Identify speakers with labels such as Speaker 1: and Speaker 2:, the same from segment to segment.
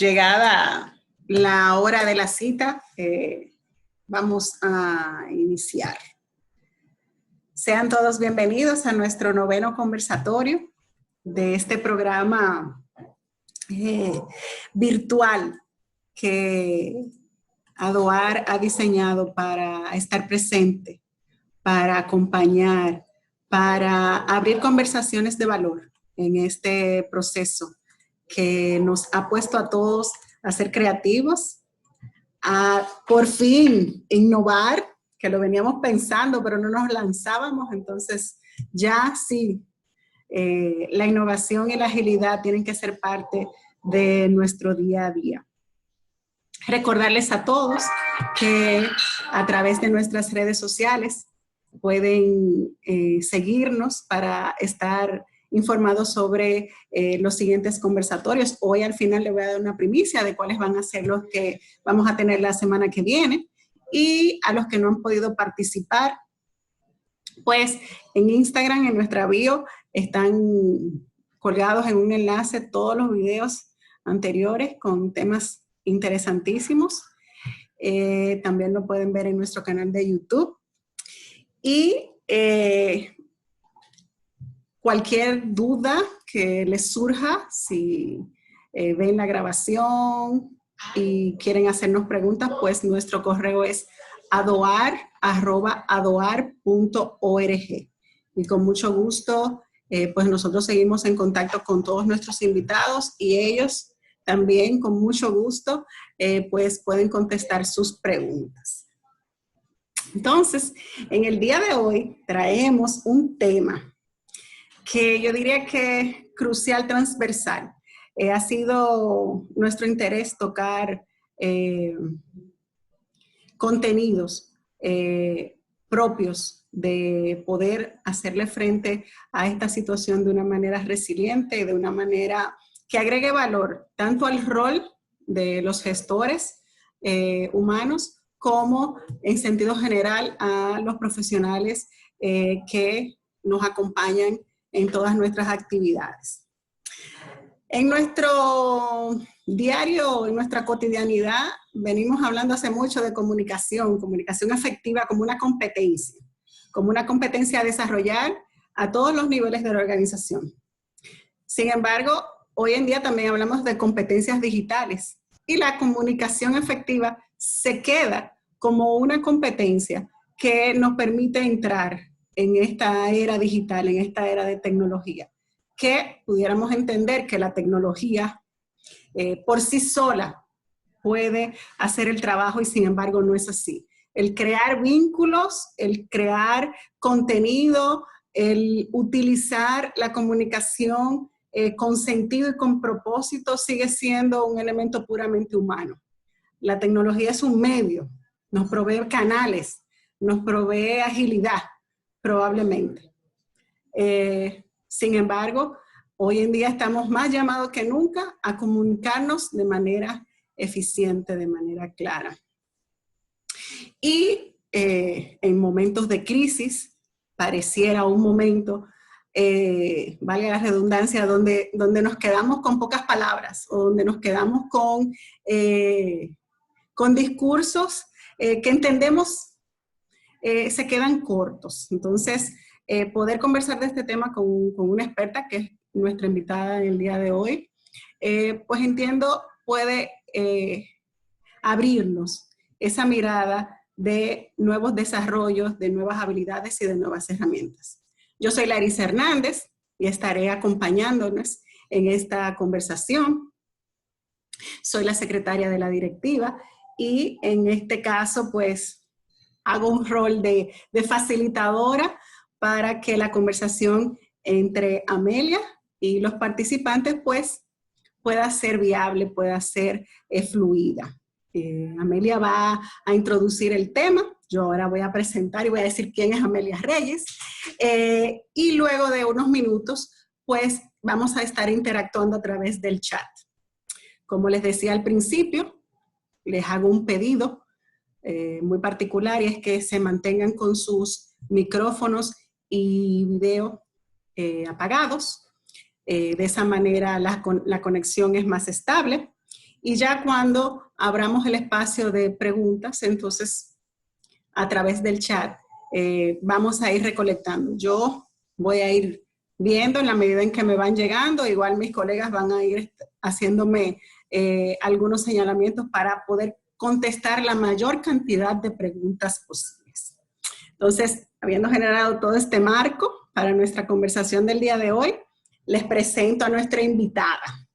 Speaker 1: Llegada la hora de la cita, vamos a iniciar. Sean todos bienvenidos a nuestro 9º conversatorio de este programa virtual que ADOAR ha diseñado para estar presente, para acompañar, para abrir conversaciones de valor en este proceso que nos ha puesto a todos a ser creativos, a por fin innovar, que lo veníamos pensando, pero no nos lanzábamos. Entonces ya sí, la innovación y la agilidad tienen que ser parte de nuestro día a día. Recordarles a todos que a través de nuestras redes sociales pueden seguirnos para estar informados sobre los siguientes conversatorios. Hoy al final les voy a dar una primicia de cuáles van a ser los que vamos a tener la semana que viene. Y a los que no han podido participar, pues en Instagram, en nuestra bio, están colgados en un enlace todos los videos anteriores con temas interesantísimos. También lo pueden ver en nuestro canal de YouTube. Y cualquier duda que les surja, si ven la grabación y quieren hacernos preguntas, pues nuestro correo es adoar@adoar.org. Y con mucho gusto, pues nosotros seguimos en contacto con todos nuestros invitados y ellos también con mucho gusto, pues pueden contestar sus preguntas. Entonces, en el día de hoy traemos un tema que yo diría que es crucial, transversal. Ha sido nuestro interés tocar contenidos propios de poder hacerle frente a esta situación de una manera resiliente y de una manera que agregue valor tanto al rol de los gestores humanos como en sentido general a los profesionales que nos acompañan en todas nuestras actividades. En nuestro diario, en nuestra cotidianidad, venimos hablando hace mucho de comunicación efectiva como una competencia a desarrollar a todos los niveles de la organización. Sin embargo, hoy en día también hablamos de competencias digitales y la comunicación efectiva se queda como una competencia que nos permite entrar en esta era digital, en esta era de tecnología, que pudiéramos entender que la tecnología por sí sola puede hacer el trabajo y sin embargo no es así. El crear vínculos, el crear contenido, el utilizar la comunicación con sentido y con propósito sigue siendo un elemento puramente humano. La tecnología es un medio, nos provee canales, nos provee agilidad, probablemente. Sin embargo, hoy en día estamos más llamados que nunca a comunicarnos de manera eficiente, de manera clara. Y en momentos de crisis, pareciera un momento, valga la redundancia, donde nos quedamos con pocas palabras o donde nos quedamos con discursos que entendemos se quedan cortos. Entonces, poder conversar de este tema con una experta, que es nuestra invitada en el día de hoy, pues entiendo puede abrirnos esa mirada de nuevos desarrollos, de nuevas habilidades y de nuevas herramientas. Yo soy Larisa Hernández y estaré acompañándonos en esta conversación. Soy la secretaria de la directiva y en este caso, pues, hago un rol de facilitadora para que la conversación entre Amelia y los participantes, pues, pueda ser viable, pueda ser fluida. Amelia va a introducir el tema. Yo ahora voy a presentar y voy a decir quién es Amelia Reyes. Y luego de unos minutos, pues, vamos a estar interactuando a través del chat. Como les decía al principio, les hago un pedido muy particular y es que se mantengan con sus micrófonos y video apagados. De esa manera la conexión es más estable Y ya cuando abramos el espacio de preguntas, entonces a través del chat vamos a ir recolectando. Yo voy a ir viendo en la medida en que me van llegando, igual mis colegas van a ir haciéndome algunos señalamientos para poder contestar la mayor cantidad de preguntas posibles. Entonces, habiendo generado todo este marco para nuestra conversación del día de hoy, les presento a nuestra invitada.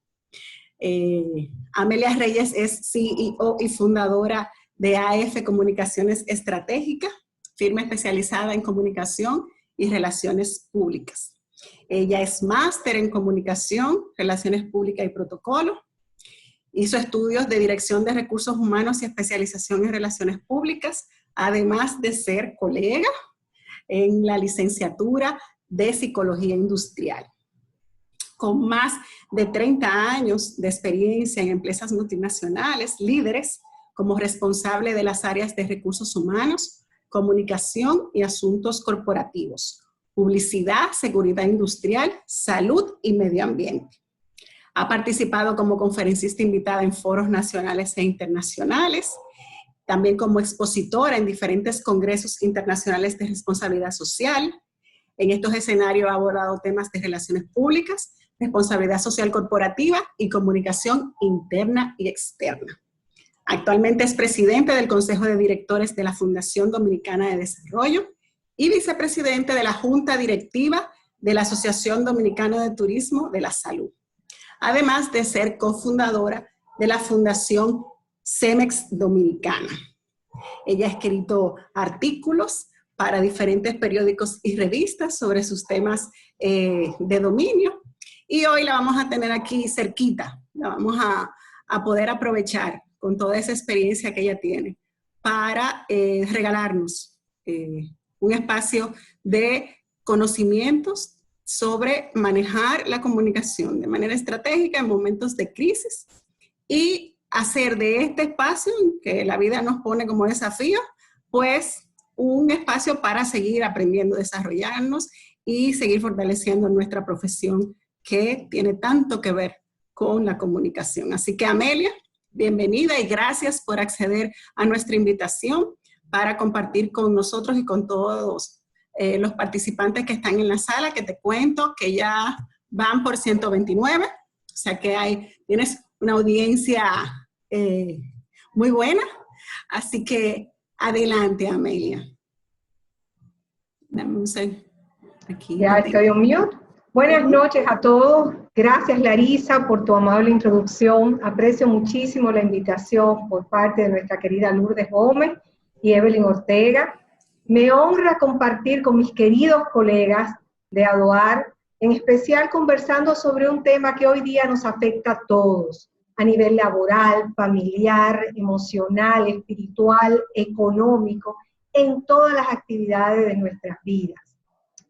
Speaker 1: Amelia Reyes es CEO y fundadora de AF Comunicaciones Estratégicas, firma especializada en comunicación y relaciones públicas. Ella es máster en comunicación, relaciones públicas y protocolo. Hizo estudios de dirección de recursos humanos y especialización en relaciones públicas, además de ser colega en la licenciatura de psicología industrial. Con más de 30 años de experiencia en empresas multinacionales, líderes como responsable de las áreas de recursos humanos, comunicación y asuntos corporativos, publicidad, seguridad industrial, salud y medio ambiente. Ha participado como conferencista invitada en foros nacionales e internacionales, también como expositora en diferentes congresos internacionales de responsabilidad social. En estos escenarios ha abordado temas de relaciones públicas, responsabilidad social corporativa y comunicación interna y externa. Actualmente es presidente del Consejo de Directores de la Fundación Dominicana de Desarrollo y vicepresidente de la Junta Directiva de la Asociación Dominicana de Turismo de la Salud, además de ser cofundadora de la Fundación CEMEX Dominicana. Ella ha escrito artículos para diferentes periódicos y revistas sobre sus temas de dominio, y hoy la vamos a tener aquí cerquita, la vamos a poder aprovechar con toda esa experiencia que ella tiene para regalarnos un espacio de conocimientos sobre manejar la comunicación de manera estratégica en momentos de crisis y hacer de este espacio, que la vida nos pone como desafío, pues un espacio para seguir aprendiendo, desarrollarnos y seguir fortaleciendo nuestra profesión que tiene tanto que ver con la comunicación. Así que Amelia, bienvenida y gracias por acceder a nuestra invitación para compartir con nosotros y con todos los participantes que están en la sala, que te cuento que ya van por 129, o sea que tienes una audiencia muy buena, así que adelante, Amelia. Dame un segundo. Aquí
Speaker 2: ya estoy on mute. Buenas noches a todos. Gracias, Larisa, por tu amable introducción. Aprecio muchísimo la invitación por parte de nuestra querida Lourdes Gómez y Evelyn Ortega. Me honra compartir con mis queridos colegas de ADOAR, en especial conversando sobre un tema que hoy día nos afecta a todos, a nivel laboral, familiar, emocional, espiritual, económico, en todas las actividades de nuestras vidas.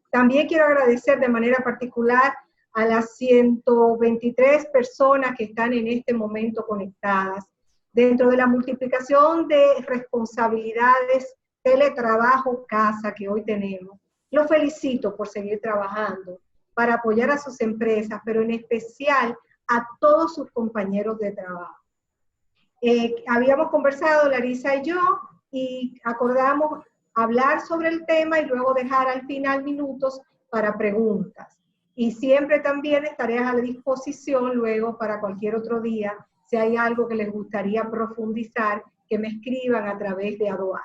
Speaker 2: También quiero agradecer de manera particular a las 123 personas que están en este momento conectadas. Dentro de la multiplicación de responsabilidades, teletrabajo, casa que hoy tenemos, los felicito por seguir trabajando para apoyar a sus empresas, pero en especial a todos sus compañeros de trabajo. Habíamos conversado, Larisa y yo, y acordamos hablar sobre el tema y luego dejar al final minutos para preguntas. Y siempre también estaré a la disposición luego para cualquier otro día, si hay algo que les gustaría profundizar, que me escriban a través de ADOAR.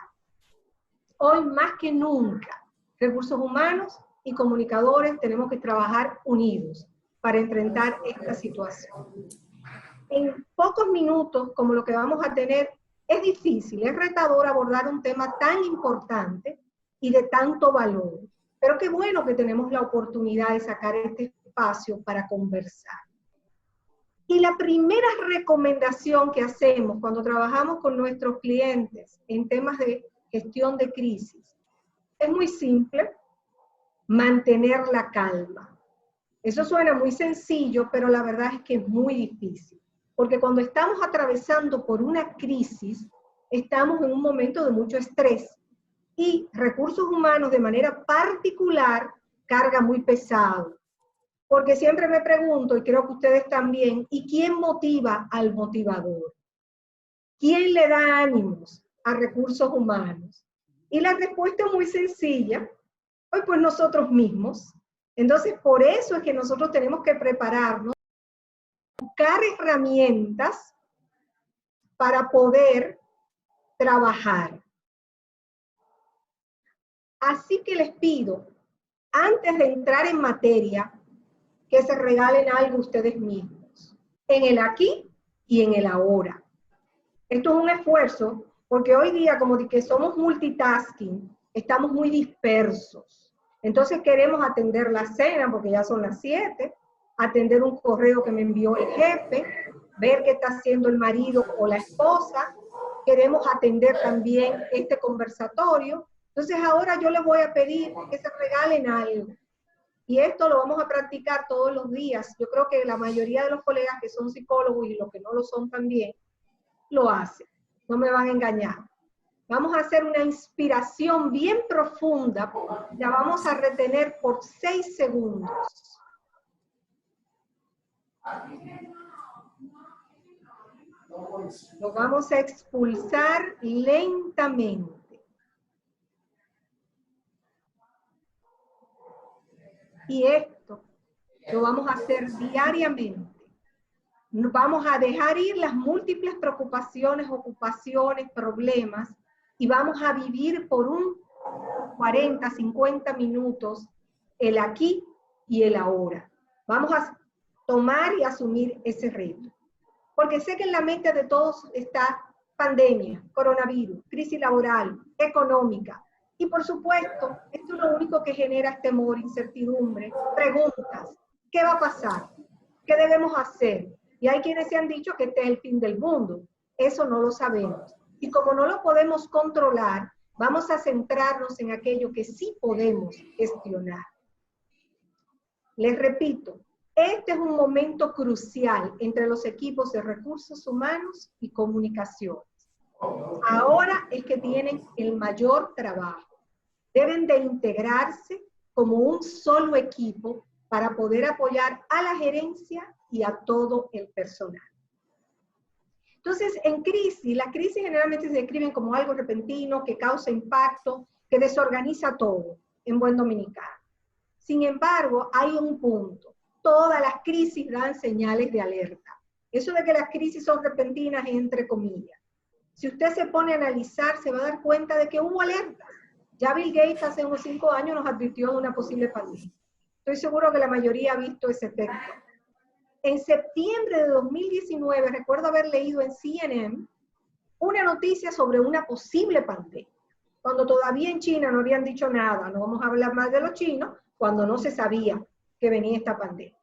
Speaker 2: Hoy más que nunca, recursos humanos y comunicadores tenemos que trabajar unidos para enfrentar esta situación. En pocos minutos, como lo que vamos a tener, es difícil, es retador abordar un tema tan importante y de tanto valor, pero qué bueno que tenemos la oportunidad de sacar este espacio para conversar. Y la primera recomendación que hacemos cuando trabajamos con nuestros clientes en temas de gestión de crisis es muy simple: mantener la calma. Eso suena muy sencillo, pero la verdad es que es muy difícil. Porque cuando estamos atravesando por una crisis, estamos en un momento de mucho estrés. Y recursos humanos, de manera particular, carga muy pesado. Porque siempre me pregunto, y creo que ustedes también, ¿y quién motiva al motivador? ¿Quién le da ánimos a recursos humanos? Y la respuesta es muy sencilla, pues nosotros mismos. Entonces, por eso es que nosotros tenemos que prepararnos, buscar herramientas para poder trabajar. Así que les pido, antes de entrar en materia, que se regalen algo ustedes mismos, en el aquí y en el ahora. Esto es un esfuerzo, porque hoy día, como de que somos multitasking, estamos muy dispersos. Entonces queremos atender la cena, porque ya son las 7, atender un correo que me envió el jefe, ver qué está haciendo el marido o la esposa, queremos atender también este conversatorio. Entonces ahora yo les voy a pedir que se regalen algo. Y esto lo vamos a practicar todos los días. Yo creo que la mayoría de los colegas que son psicólogos y los que no lo son también, lo hacen. No me van a engañar. Vamos a hacer una inspiración bien profunda. La vamos a retener por 6 segundos. Lo vamos a expulsar lentamente. Y esto lo vamos a hacer diariamente. Vamos a dejar ir las múltiples preocupaciones, ocupaciones, problemas, y vamos a vivir por un 40, 50 minutos el aquí y el ahora. Vamos a tomar y asumir ese reto. Porque sé que en la mente de todos está pandemia, coronavirus, crisis laboral, económica. Y por supuesto, esto es lo único que genera temor, incertidumbre, preguntas. ¿Qué va a pasar? ¿Qué debemos hacer? Y hay quienes se han dicho que este es el fin del mundo. Eso no lo sabemos. Y como no lo podemos controlar, vamos a centrarnos en aquello que sí podemos gestionar. Les repito, este es un momento crucial entre los equipos de recursos humanos y comunicaciones. Ahora es que tienen el mayor trabajo. Deben de integrarse como un solo equipo para poder apoyar a la gerencia y a todo el personal. Entonces, en crisis, las crisis generalmente se describen como algo repentino, que causa impacto, que desorganiza todo, en buen dominicano. Sin embargo, hay un punto. Todas las crisis dan señales de alerta. Eso de que las crisis son repentinas es entre comillas. Si usted se pone a analizar, se va a dar cuenta de que hubo alertas. Ya Bill Gates hace unos 5 años nos advirtió de una posible pandemia. Estoy seguro que la mayoría ha visto ese efecto. En septiembre de 2019, recuerdo haber leído en CNN una noticia sobre una posible pandemia. Cuando todavía en China no habían dicho nada, no vamos a hablar más de los chinos, cuando no se sabía que venía esta pandemia.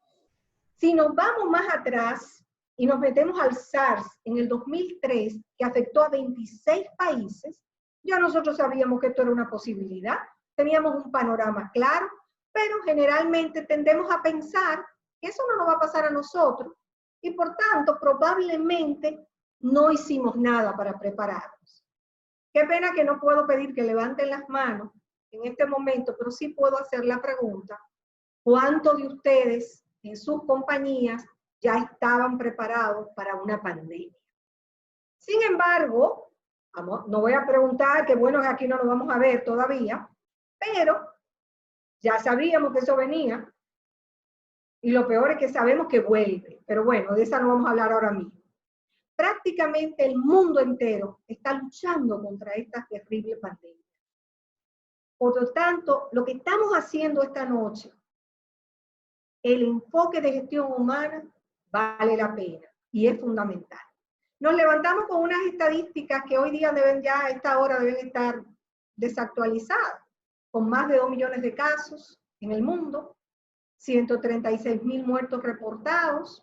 Speaker 2: Si nos vamos más atrás y nos metemos al SARS en el 2003, que afectó a 26 países, ya nosotros sabíamos que esto era una posibilidad, teníamos un panorama claro, pero generalmente tendemos a pensar que eso no nos va a pasar a nosotros y por tanto probablemente no hicimos nada para prepararnos. Qué pena que no puedo pedir que levanten las manos en este momento, pero sí puedo hacer la pregunta, ¿cuántos de ustedes en sus compañías ya estaban preparados para una pandemia? Sin embargo, no voy a preguntar, que bueno, aquí no nos vamos a ver todavía, pero ya sabíamos que eso venía, y lo peor es que sabemos que vuelve, pero bueno, de esa no vamos a hablar ahora mismo. Prácticamente el mundo entero está luchando contra esta terrible pandemia. Por lo tanto, lo que estamos haciendo esta noche, el enfoque de gestión humana vale la pena y es fundamental. Nos levantamos con unas estadísticas que hoy día a esta hora deben estar desactualizadas, con más de 2 millones de casos en el mundo, 136.000 muertos reportados.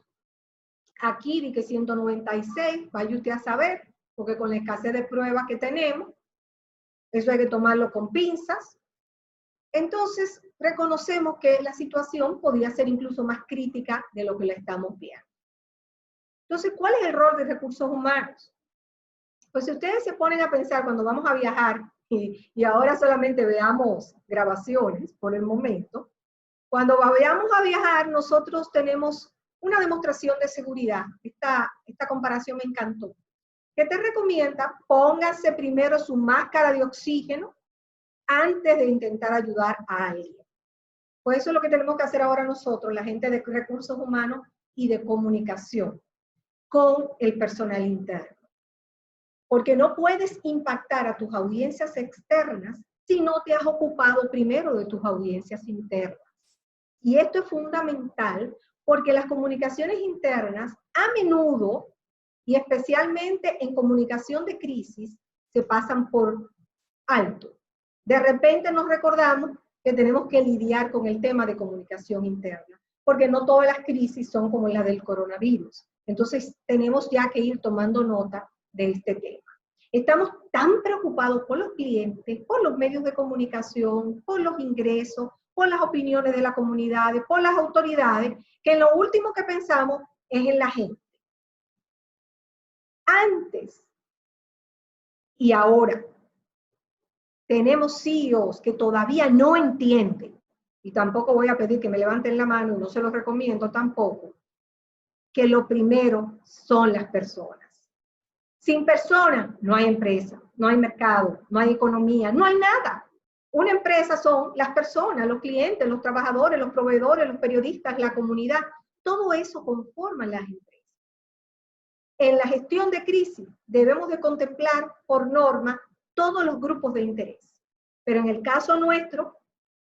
Speaker 2: Aquí di que 196, vaya usted a saber, porque con la escasez de pruebas que tenemos, eso hay que tomarlo con pinzas. Entonces, reconocemos que la situación podría ser incluso más crítica de lo que la estamos viendo. Entonces, ¿cuál es el rol de recursos humanos? Pues si ustedes se ponen a pensar cuando vamos a viajar, y ahora solamente veamos grabaciones por el momento, Cuando vayamos a viajar, nosotros tenemos una demostración de seguridad. Esta comparación me encantó. ¿Qué te recomienda? Póngase primero su máscara de oxígeno antes de intentar ayudar a alguien. Pues eso es lo que tenemos que hacer ahora nosotros, la gente de recursos humanos y de comunicación, con el personal interno. Porque no puedes impactar a tus audiencias externas si no te has ocupado primero de tus audiencias internas. Y esto es fundamental porque las comunicaciones internas a menudo, y especialmente en comunicación de crisis, se pasan por alto. De repente nos recordamos que tenemos que lidiar con el tema de comunicación interna, porque no todas las crisis son como la del coronavirus. Entonces tenemos ya que ir tomando nota de este tema. Estamos tan preocupados por los clientes, por los medios de comunicación, por los ingresos, por las opiniones de la comunidad, por las autoridades, que en lo último que pensamos es en la gente. Antes y ahora tenemos CEOs que todavía no entienden, y tampoco voy a pedir que me levanten la mano, y no se los recomiendo tampoco, que lo primero son las personas. Sin personas no hay empresa, no hay mercado, no hay economía, no hay nada. Una empresa son las personas, los clientes, los trabajadores, los proveedores, los periodistas, la comunidad. Todo eso conforma las empresas. En la gestión de crisis debemos de contemplar por norma todos los grupos de interés. Pero en el caso nuestro,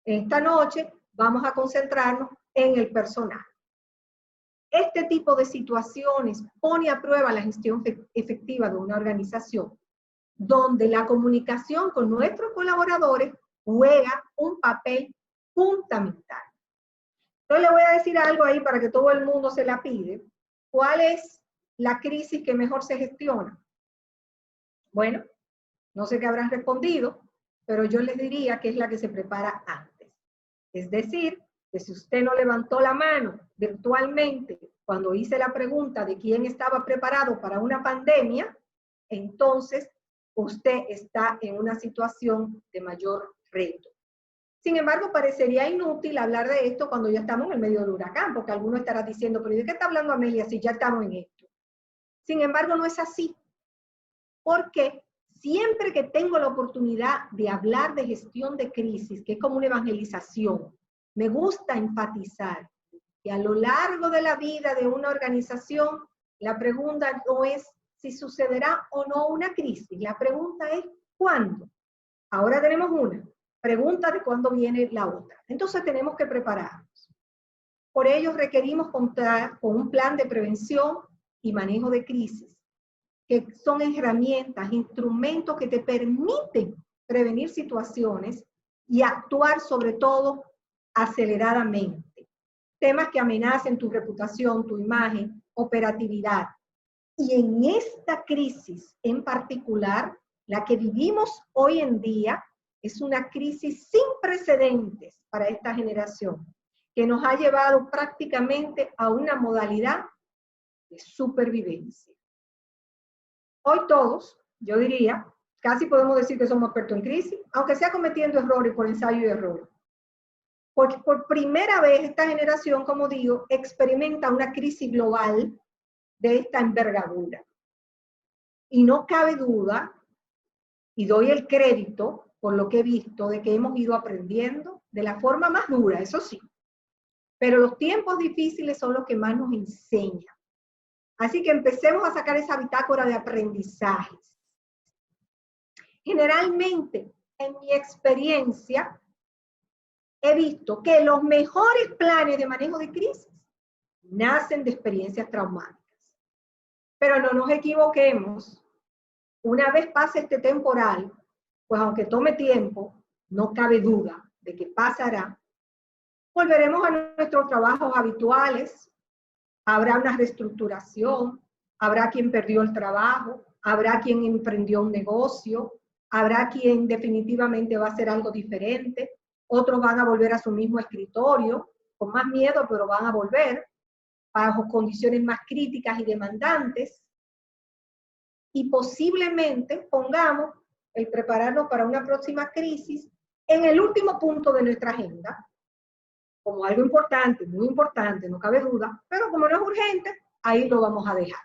Speaker 2: esta noche vamos a concentrarnos en el personal. Este tipo de situaciones pone a prueba la gestión efectiva de una organización, donde la comunicación con nuestros colaboradores juega un papel fundamental. Entonces le voy a decir algo ahí para que todo el mundo se la pide. ¿Cuál es la crisis que mejor se gestiona? Bueno, no sé qué habrán respondido, pero yo les diría que es la que se prepara antes. Es decir, que si usted no levantó la mano virtualmente cuando hice la pregunta de quién estaba preparado para una pandemia, entonces usted está en una situación de mayor reto. Sin embargo, parecería inútil hablar de esto cuando ya estamos en el medio del huracán, porque alguno estará diciendo, pero ¿de qué está hablando Amelia si ya estamos en esto? Sin embargo, no es así. Porque siempre que tengo la oportunidad de hablar de gestión de crisis, que es como una evangelización, me gusta enfatizar que a lo largo de la vida de una organización, la pregunta no es si sucederá o no una crisis, la pregunta es ¿cuándo? Ahora tenemos una, pregunta de cuándo viene la otra. Entonces tenemos que prepararnos. Por ello requerimos contar con un plan de prevención y manejo de crisis, que son herramientas, instrumentos que te permiten prevenir situaciones y actuar sobre todo aceleradamente. Temas que amenacen tu reputación, tu imagen, operatividad. Y en esta crisis en particular, la que vivimos hoy en día, es una crisis sin precedentes para esta generación, que nos ha llevado prácticamente a una modalidad de supervivencia. Hoy todos, yo diría, casi podemos decir que somos expertos en crisis, aunque sea cometiendo errores por ensayo y error. Porque por primera vez esta generación, como digo, experimenta una crisis global de esta envergadura. Y no cabe duda, y doy el crédito por lo que he visto, de que hemos ido aprendiendo de la forma más dura, eso sí. Pero los tiempos difíciles son los que más nos enseñan. Así que empecemos a sacar esa bitácora de aprendizajes. Generalmente, en mi experiencia, he visto que los mejores planes de manejo de crisis nacen de experiencias traumáticas. Pero no nos equivoquemos. Una vez pase este temporal, pues aunque tome tiempo, no cabe duda de que pasará. Volveremos a nuestros trabajos habituales. Habrá una reestructuración, habrá quien perdió el trabajo, habrá quien emprendió un negocio, habrá quien definitivamente va a hacer algo diferente, otros van a volver a su mismo escritorio, con más miedo, pero van a volver, bajo condiciones más críticas y demandantes, y posiblemente pongamos el prepararnos para una próxima crisis en el último punto de nuestra agenda, como algo importante, muy importante, no cabe duda, pero como no es urgente, ahí lo vamos a dejar.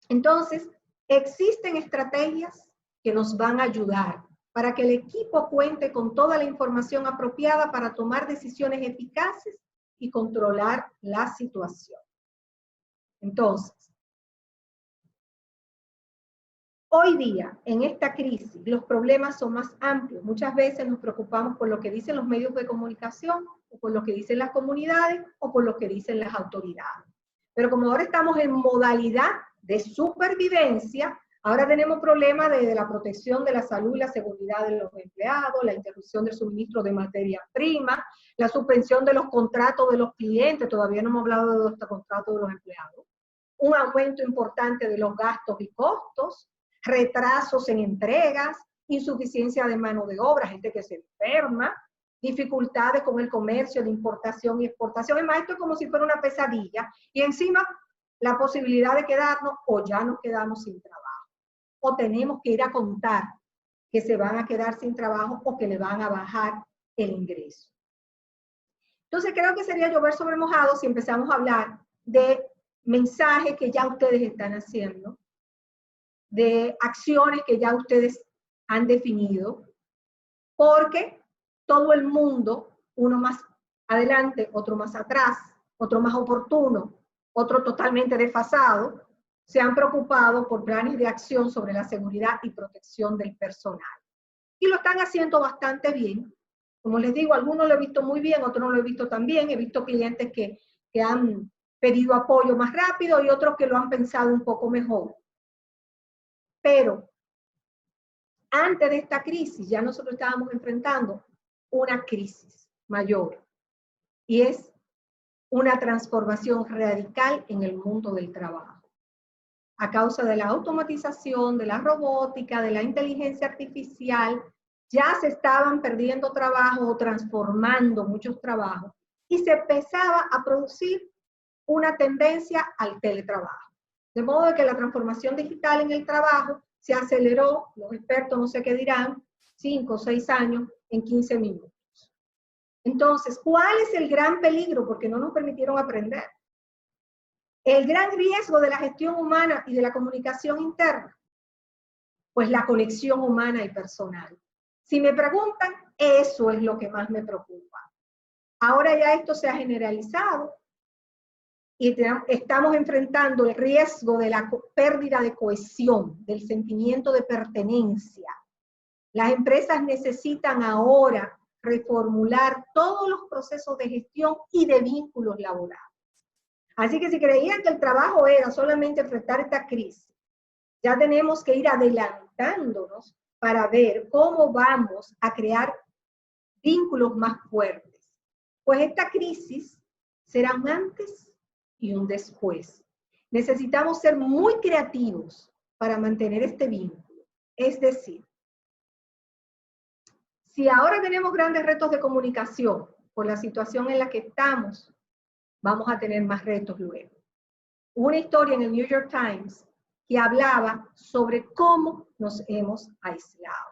Speaker 2: Entonces, existen estrategias que nos van a ayudar para que el equipo cuente con toda la información apropiada para tomar decisiones eficaces y controlar la situación. Entonces, hoy día, en esta crisis, los problemas son más amplios. Muchas veces nos preocupamos por lo que dicen los medios de comunicación, o por lo que dicen las comunidades, o por lo que dicen las autoridades. Pero como ahora estamos en modalidad de supervivencia, ahora tenemos problemas de la protección de la salud y la seguridad de los empleados, la interrupción del suministro de materia prima, la suspensión de los contratos de los clientes, todavía no hemos hablado de los contratos de los empleados, un aumento importante de los gastos y costos, retrasos en entregas, insuficiencia de mano de obra, gente que se enferma, dificultades con el comercio de importación y exportación. Es más, esto es como si fuera una pesadilla. Y encima, la posibilidad de quedarnos o ya nos quedamos sin trabajo. O tenemos que ir a contar que se van a quedar sin trabajo o que le van a bajar el ingreso. Entonces, creo que sería llover sobre mojado si empezamos a hablar de mensajes que ya ustedes están haciendo, de acciones que ya ustedes han definido, porque todo el mundo, uno más adelante, otro más atrás, otro más oportuno, otro totalmente desfasado, se han preocupado por planes de acción sobre la seguridad y protección del personal. Y lo están haciendo bastante bien. Como les digo, algunos lo he visto muy bien, otros no lo he visto tan bien. He visto clientes que han pedido apoyo más rápido y otros que lo han pensado un poco mejor. Pero antes de esta crisis ya nosotros estábamos enfrentando una crisis mayor y es una transformación radical en el mundo del trabajo. A causa de la automatización, de la robótica, de la inteligencia artificial, ya se estaban perdiendo trabajo o transformando muchos trabajos y se empezaba a producir una tendencia al teletrabajo. De modo que la transformación digital en el trabajo se aceleró, los expertos no sé qué dirán, 5 o 6 años en 15 minutos. Entonces, ¿cuál es el gran peligro? Porque no nos permitieron aprender. El gran riesgo de la gestión humana y de la comunicación interna, pues la conexión humana y personal. Si me preguntan, eso es lo que más me preocupa. Ahora ya esto se ha generalizado y estamos enfrentando el riesgo de la pérdida de cohesión, del sentimiento de pertenencia. Las empresas necesitan ahora reformular todos los procesos de gestión y de vínculos laborales. Así que si creían que el trabajo era solamente enfrentar esta crisis, ya tenemos que ir adelantándonos para ver cómo vamos a crear vínculos más fuertes. Pues esta crisis será un antes y un después. Necesitamos ser muy creativos para mantener este vínculo. Es decir, si ahora tenemos grandes retos de comunicación por la situación en la que estamos, vamos a tener más retos luego. Hubo una historia en el New York Times que hablaba sobre cómo nos hemos aislado.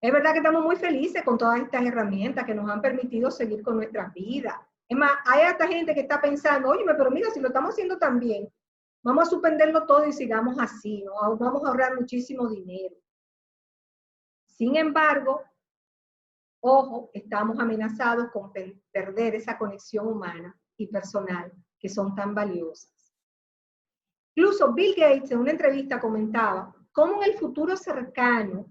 Speaker 2: Es verdad que estamos muy felices con todas estas herramientas que nos han permitido seguir con nuestras vidas. Es más, hay hasta gente que está pensando, oye, pero mira, si lo estamos haciendo tan bien, vamos a suspenderlo todo y sigamos así, ¿no? Vamos a ahorrar muchísimo dinero. Sin embargo, ojo, estamos amenazados con perder esa conexión humana y personal que son tan valiosas. Incluso Bill Gates en una entrevista comentaba cómo en el futuro cercano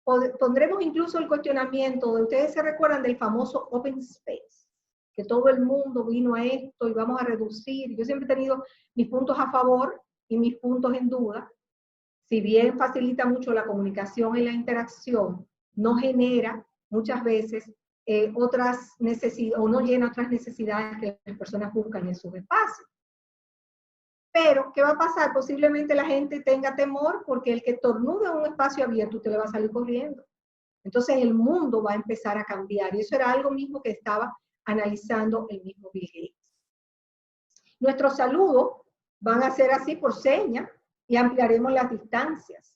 Speaker 2: pondremos incluso el cuestionamiento de, ustedes se recuerdan del famoso Open Space, que todo el mundo vino a esto y vamos a reducir. Yo siempre he tenido mis puntos a favor y mis puntos en duda. Si bien facilita mucho la comunicación y la interacción, no genera muchas veces otras necesidades o no llena otras necesidades que las personas buscan en sus espacios. Pero, ¿qué va a pasar? Posiblemente la gente tenga temor porque el que estornude en un espacio abierto, usted le va a salir corriendo. Entonces el mundo va a empezar a cambiar. Y eso era algo mismo que estaba analizando el mismo Bill Gates. Nuestros saludos van a ser así por señas y ampliaremos las distancias.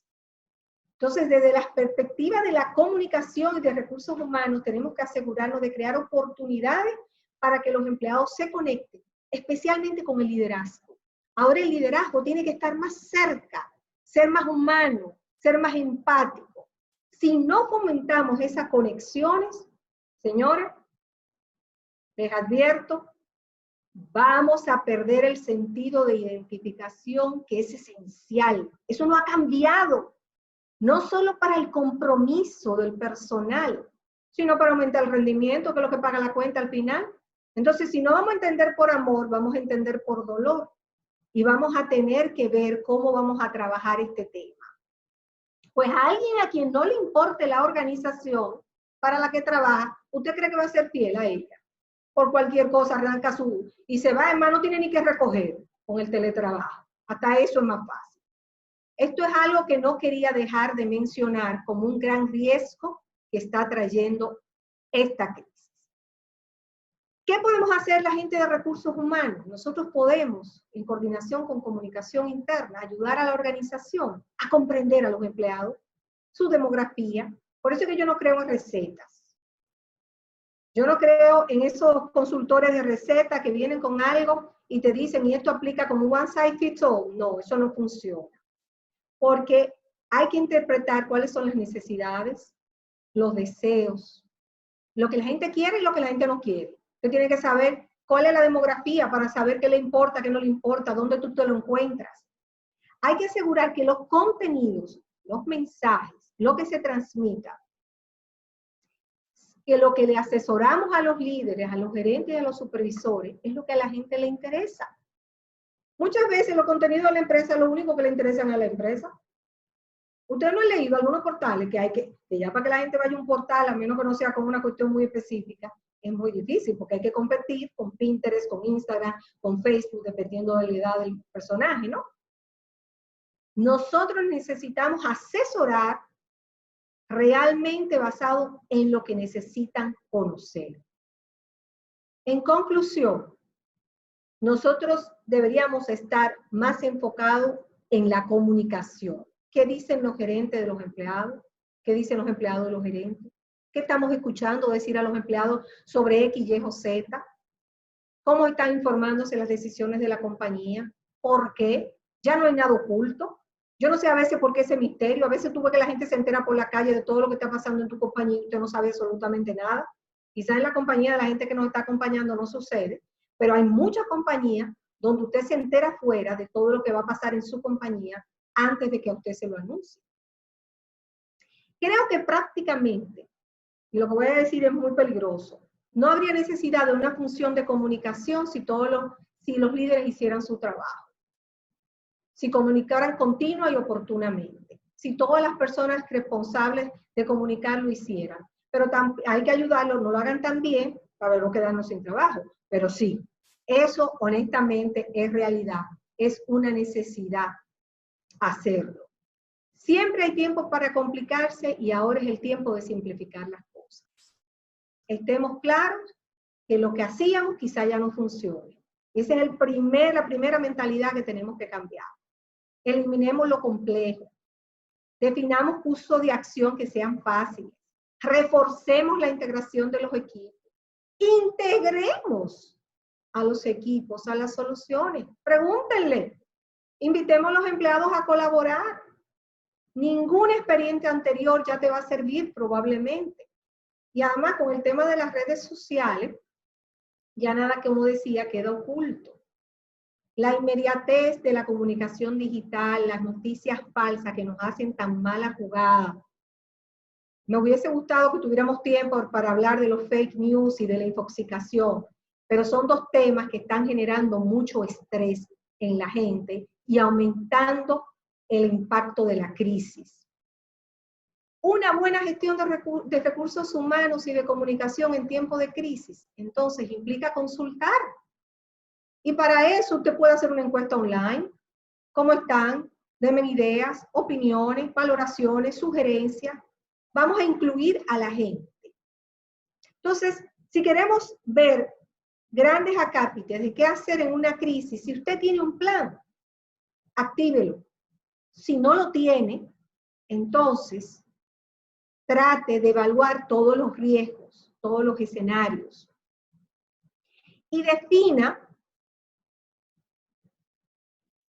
Speaker 2: Entonces, desde la perspectiva de la comunicación y de recursos humanos, tenemos que asegurarnos de crear oportunidades para que los empleados se conecten, especialmente con el liderazgo. Ahora el liderazgo tiene que estar más cerca, ser más humano, ser más empático. Si no fomentamos esas conexiones, señores, les advierto, vamos a perder el sentido de identificación que es esencial. Eso no ha cambiado, no solo para el compromiso del personal, sino para aumentar el rendimiento, que es lo que paga la cuenta al final. Entonces, si no vamos a entender por amor, vamos a entender por dolor. Y vamos a tener que ver cómo vamos a trabajar este tema. Pues a alguien a quien no le importe la organización para la que trabaja, ¿usted cree que va a ser fiel a ella? Por cualquier cosa arranca y se va, además no tiene ni que recoger con el teletrabajo. Hasta eso es más fácil. Esto es algo que no quería dejar de mencionar como un gran riesgo que está trayendo esta crisis. ¿Qué podemos hacer la gente de recursos humanos? Nosotros podemos, en coordinación con comunicación interna, ayudar a la organización a comprender a los empleados, su demografía. Por eso es que yo no creo en recetas. Yo no creo en esos consultores de receta que vienen con algo y te dicen, y esto aplica como one size fits all. No, eso no funciona. Porque hay que interpretar cuáles son las necesidades, los deseos, lo que la gente quiere y lo que la gente no quiere. Usted tiene que saber cuál es la demografía para saber qué le importa, qué no le importa, dónde tú te lo encuentras. Hay que asegurar que los contenidos, los mensajes, lo que se transmita, que lo que le asesoramos a los líderes, a los gerentes y a los supervisores, es lo que a la gente le interesa. Muchas veces los contenidos de la empresa es lo único que le interesan a la empresa. Usted no ha leído algunos portales que ya para que la gente vaya a un portal, a menos que no sea con una cuestión muy específica, es muy difícil porque hay que competir con Pinterest, con Instagram, con Facebook, dependiendo de la edad del personaje, ¿no? Nosotros necesitamos asesorar realmente basado en lo que necesitan conocer. En conclusión, nosotros deberíamos estar más enfocados en la comunicación. ¿Qué dicen los gerentes de los empleados? ¿Qué dicen los empleados de los gerentes? ¿Qué estamos escuchando decir a los empleados sobre X, Y o Z? ¿Cómo están informándose las decisiones de la compañía? ¿Por qué? Ya no hay nada oculto. Yo no sé a veces por qué ese misterio. A veces tú ves que la gente se entera por la calle de todo lo que está pasando en tu compañía y usted no sabe absolutamente nada. Quizás en la compañía de la gente que nos está acompañando no sucede, pero hay muchas compañías donde usted se entera fuera de todo lo que va a pasar en su compañía antes de que a usted se lo anuncie. Creo que prácticamente, y lo que voy a decir es muy peligroso, no habría necesidad de una función de comunicación si los líderes hicieran su trabajo, si comunicaran continua y oportunamente, si todas las personas responsables de comunicar lo hicieran. Pero hay que ayudarlos, no lo hagan tan bien para no quedarnos sin trabajo. Pero sí, eso honestamente es realidad, es una necesidad hacerlo. Siempre hay tiempo para complicarse y ahora es el tiempo de simplificar las cosas. Estemos claros que lo que hacíamos quizá ya no funcione. Esa es la primera mentalidad que tenemos que cambiar. Eliminemos lo complejo. Definamos cursos de acción que sean fáciles. Reforcemos la integración de los equipos. Integremos a los equipos, a las soluciones. Pregúntenle. Invitemos a los empleados a colaborar. Ninguna experiencia anterior ya te va a servir probablemente. Y además con el tema de las redes sociales, ya nada, como decía, queda oculto. La inmediatez de la comunicación digital, las noticias falsas que nos hacen tan mala jugada. Me hubiese gustado que tuviéramos tiempo para hablar de los fake news y de la infoxicación, pero son dos temas que están generando mucho estrés en la gente y aumentando el impacto de la crisis. Una buena gestión de recursos humanos y de comunicación en tiempo de crisis, entonces implica consultar. Y para eso usted puede hacer una encuesta online. ¿Cómo están? Denme ideas, opiniones, valoraciones, sugerencias. Vamos a incluir a la gente. Entonces, si queremos ver grandes acápites de qué hacer en una crisis, si usted tiene un plan, actívelo. Si no lo tiene, Entonces, trate de evaluar todos los riesgos, todos los escenarios. Y defina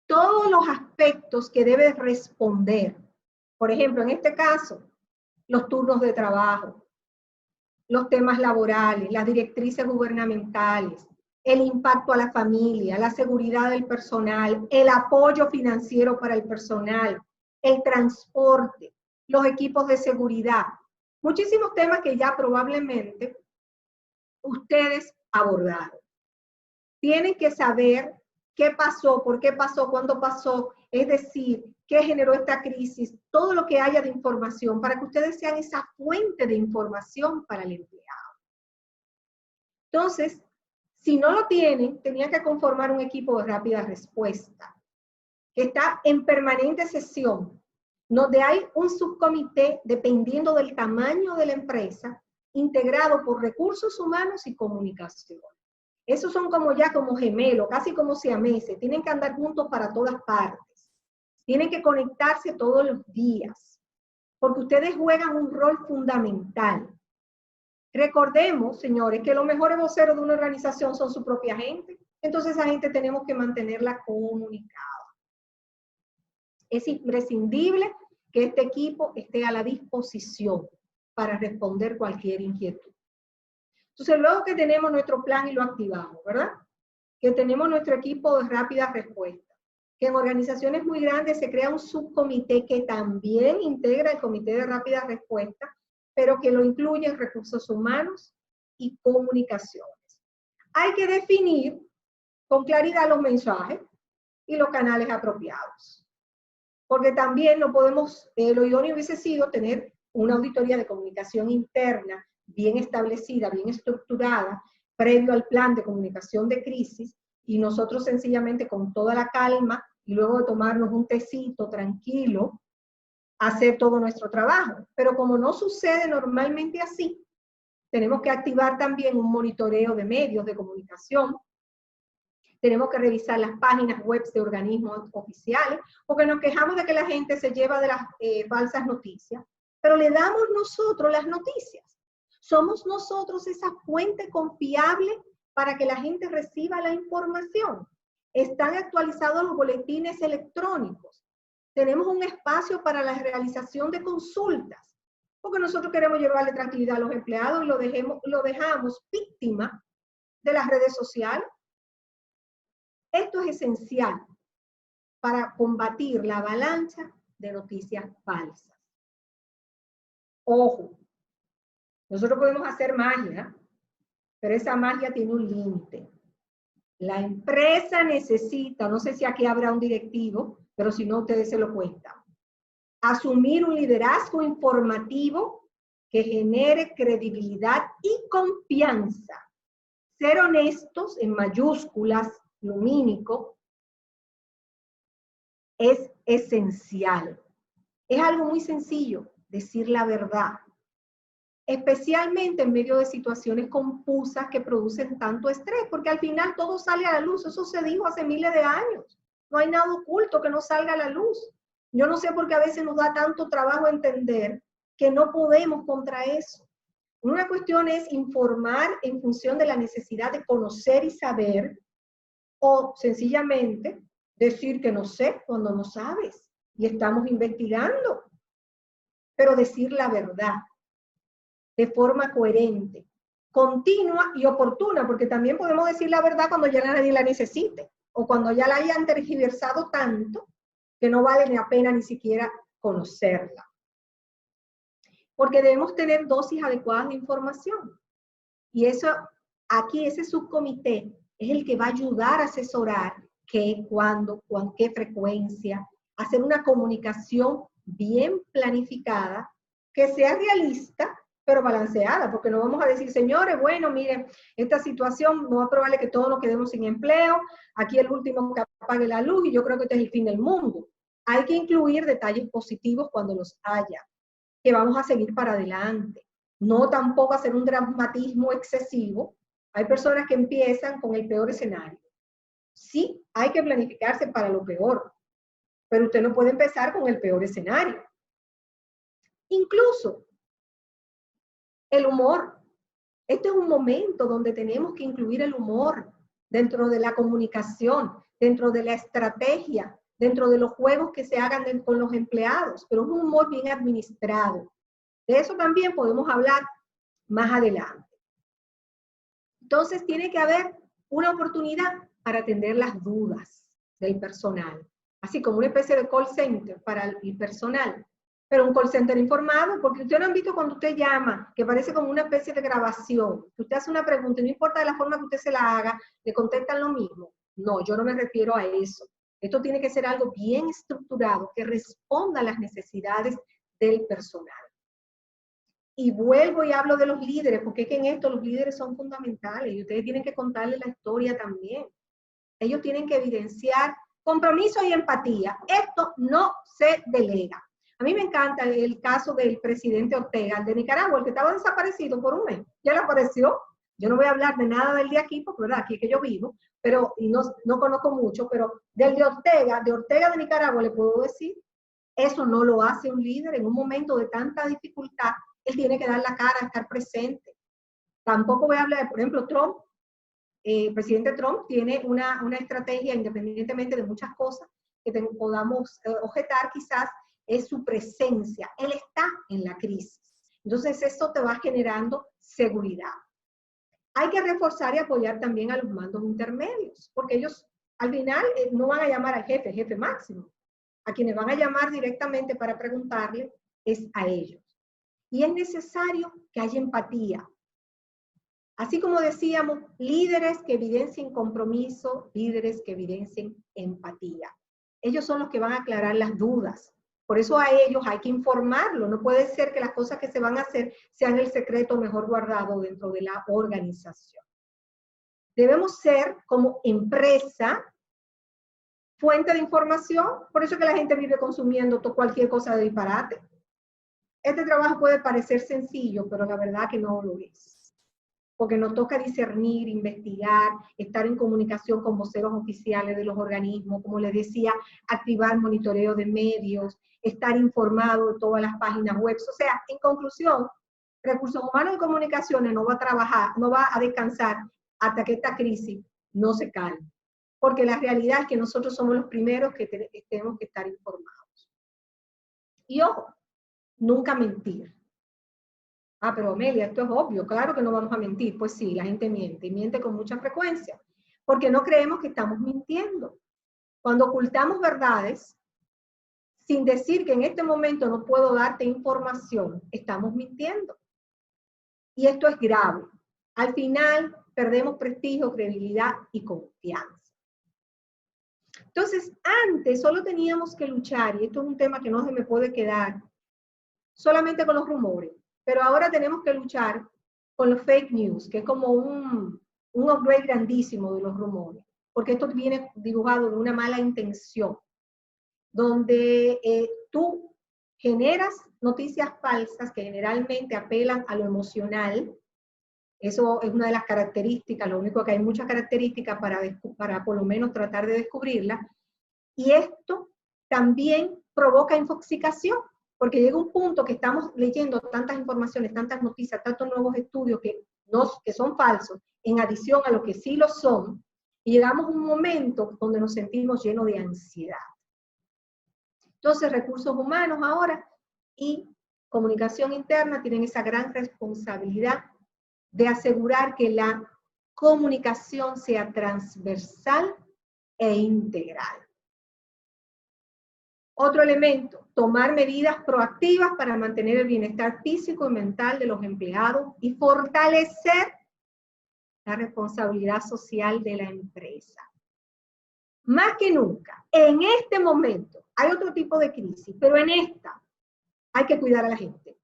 Speaker 2: todos los aspectos que debe responder. Por ejemplo, en este caso, los turnos de trabajo, los temas laborales, las directrices gubernamentales, el impacto a la familia, la seguridad del personal, el apoyo financiero para el personal, el transporte, los equipos de seguridad. Muchísimos temas que ya probablemente ustedes abordaron. Tienen que saber qué pasó, por qué pasó, cuándo pasó, es decir, qué generó esta crisis, todo lo que haya de información para que ustedes sean esa fuente de información para el empleado. Entonces, si no lo tienen, tenían que conformar un equipo de rápida respuesta que está en permanente sesión, donde hay un subcomité dependiendo del tamaño de la empresa, integrado por recursos humanos y comunicación. Esos son como gemelos, casi como siameses, tienen que andar juntos para todas partes. Tienen que conectarse todos los días, porque ustedes juegan un rol fundamental. Recordemos, señores, que los mejores voceros de una organización son su propia gente. Entonces, esa gente tenemos que mantenerla comunicada. Es imprescindible que este equipo esté a la disposición para responder cualquier inquietud. Entonces, luego que tenemos nuestro plan y lo activamos, ¿verdad? Que tenemos nuestro equipo de rápida respuesta, que en organizaciones muy grandes se crea un subcomité que también integra el comité de rápida respuesta, pero que lo incluye en recursos humanos y comunicaciones. Hay que definir con claridad los mensajes y los canales apropiados. Porque también no podemos, lo idóneo hubiese sido tener una auditoría de comunicación interna bien establecida, bien estructurada, previo al plan de comunicación de crisis, y nosotros sencillamente con toda la calma, y luego de tomarnos un tecito tranquilo, hacer todo nuestro trabajo. Pero como no sucede normalmente así, tenemos que activar también un monitoreo de medios de comunicación, tenemos que revisar las páginas web de organismos oficiales, porque nos quejamos de que la gente se lleva de las falsas noticias, pero le damos nosotros las noticias. Somos nosotros esa fuente confiable para que la gente reciba la información. Están actualizados los boletines electrónicos. Tenemos un espacio para la realización de consultas, porque nosotros queremos llevarle tranquilidad a los empleados y lo dejamos víctima de las redes sociales. Esto es esencial para combatir la avalancha de noticias falsas. Ojo, nosotros podemos hacer magia, pero esa magia tiene un límite. La empresa necesita, no sé si aquí habrá un directivo, pero si no, ustedes se lo cuentan, asumir un liderazgo informativo que genere credibilidad y confianza. Ser honestos en mayúsculas, lumínico, es esencial. Es algo muy sencillo, decir la verdad. Especialmente en medio de situaciones confusas que producen tanto estrés, porque al final todo sale a la luz. Eso se dijo hace miles de años. No hay nada oculto que no salga a la luz. Yo no sé por qué a veces nos da tanto trabajo entender que no podemos contra eso. Una cuestión es informar en función de la necesidad de conocer y saber, o sencillamente decir que no sé cuando no sabes y estamos investigando. Pero decir la verdad de forma coherente, continua y oportuna, porque también podemos decir la verdad cuando ya nadie la necesite, o cuando ya la hayan tergiversado tanto que no vale la pena ni siquiera conocerla. Porque debemos tener dosis adecuadas de información. Y eso, aquí ese subcomité es el que va a ayudar a asesorar qué, cuándo, con qué frecuencia, hacer una comunicación bien planificada, que sea realista, pero balanceada, porque no vamos a decir, señores, bueno, miren, esta situación no es probable que todos nos quedemos sin empleo, aquí el último que apague la luz y yo creo que este es el fin del mundo. Hay que incluir detalles positivos cuando los haya, que vamos a seguir para adelante. No tampoco hacer un dramatismo excesivo. Hay personas que empiezan con el peor escenario. Sí, hay que planificarse para lo peor, pero usted no puede empezar con el peor escenario. Incluso el humor. Este es un momento donde tenemos que incluir el humor dentro de la comunicación, dentro de la estrategia, dentro de los juegos que se hagan con los empleados, pero es un humor bien administrado. De eso también podemos hablar más adelante. Entonces tiene que haber una oportunidad para atender las dudas del personal, así como una especie de call center para el personal, pero un call center informado, porque ustedes no han visto cuando usted llama, que parece como una especie de grabación, que usted hace una pregunta y no importa de la forma que usted se la haga, le contestan lo mismo. No, yo no me refiero a eso. Esto tiene que ser algo bien estructurado, que responda a las necesidades del personal. Y vuelvo y hablo de los líderes, porque es que en esto los líderes son fundamentales y ustedes tienen que contarle la historia también. Ellos tienen que evidenciar compromiso y empatía. Esto no se delega. A mí me encanta el caso del presidente Ortega, el de Nicaragua, el que estaba desaparecido por un mes. Ya le apareció. Yo no voy a hablar de nada del de aquí, porque ¿verdad? Aquí es que yo vivo, pero y no conozco mucho, pero del de Ortega de Nicaragua le puedo decir, eso no lo hace un líder en un momento de tanta dificultad. Él tiene que dar la cara, estar presente. Tampoco voy a hablar de, por ejemplo, Trump. El presidente Trump tiene una estrategia, independientemente de muchas cosas que podamos objetar, quizás es su presencia. Él está en la crisis. Entonces, eso te va generando seguridad. Hay que reforzar y apoyar también a los mandos intermedios, porque ellos al final no van a llamar al jefe máximo. A quienes van a llamar directamente para preguntarle es a ellos. Y es necesario que haya empatía. Así como decíamos, líderes que evidencien compromiso, líderes que evidencien empatía. Ellos son los que van a aclarar las dudas. Por eso a ellos hay que informarlo. No puede ser que las cosas que se van a hacer sean el secreto mejor guardado dentro de la organización. Debemos ser, como empresa, fuente de información. Por eso que la gente vive consumiendo cualquier cosa de disparate. Este trabajo puede parecer sencillo, pero la verdad que no lo es. Porque nos toca discernir, investigar, estar en comunicación con voceros oficiales de los organismos, como les decía, activar monitoreo de medios, estar informado de todas las páginas web. O sea, en conclusión, Recursos Humanos y Comunicaciones no va a trabajar, no va a descansar hasta que esta crisis no se calme. Porque la realidad es que nosotros somos los primeros que tenemos que estar informados. Y ojo, nunca mentir. Ah, pero Amelia, esto es obvio, claro que no vamos a mentir. Pues sí, la gente miente, y miente con mucha frecuencia, porque no creemos que estamos mintiendo. Cuando ocultamos verdades, sin decir que en este momento no puedo darte información, estamos mintiendo. Y esto es grave. Al final, perdemos prestigio, credibilidad y confianza. Entonces, antes solo teníamos que luchar, y esto es un tema que no se me puede quedar, solamente con los rumores. Pero ahora tenemos que luchar con los fake news, que es como un upgrade grandísimo de los rumores, porque esto viene dibujado de una mala intención, donde tú generas noticias falsas que generalmente apelan a lo emocional. Eso es una de las características, lo único que hay muchas características para por lo menos tratar de descubrirla, y esto también provoca infoxicación. Porque llega un punto que estamos leyendo tantas informaciones, tantas noticias, tantos nuevos estudios que son falsos, en adición a lo que sí lo son, y llegamos a un momento donde nos sentimos llenos de ansiedad. Entonces, Recursos Humanos ahora y Comunicación Interna tienen esa gran responsabilidad de asegurar que la comunicación sea transversal e integral. Otro elemento, tomar medidas proactivas para mantener el bienestar físico y mental de los empleados y fortalecer la responsabilidad social de la empresa. Más que nunca, en este momento, hay otro tipo de crisis, pero en esta hay que cuidar a la gente.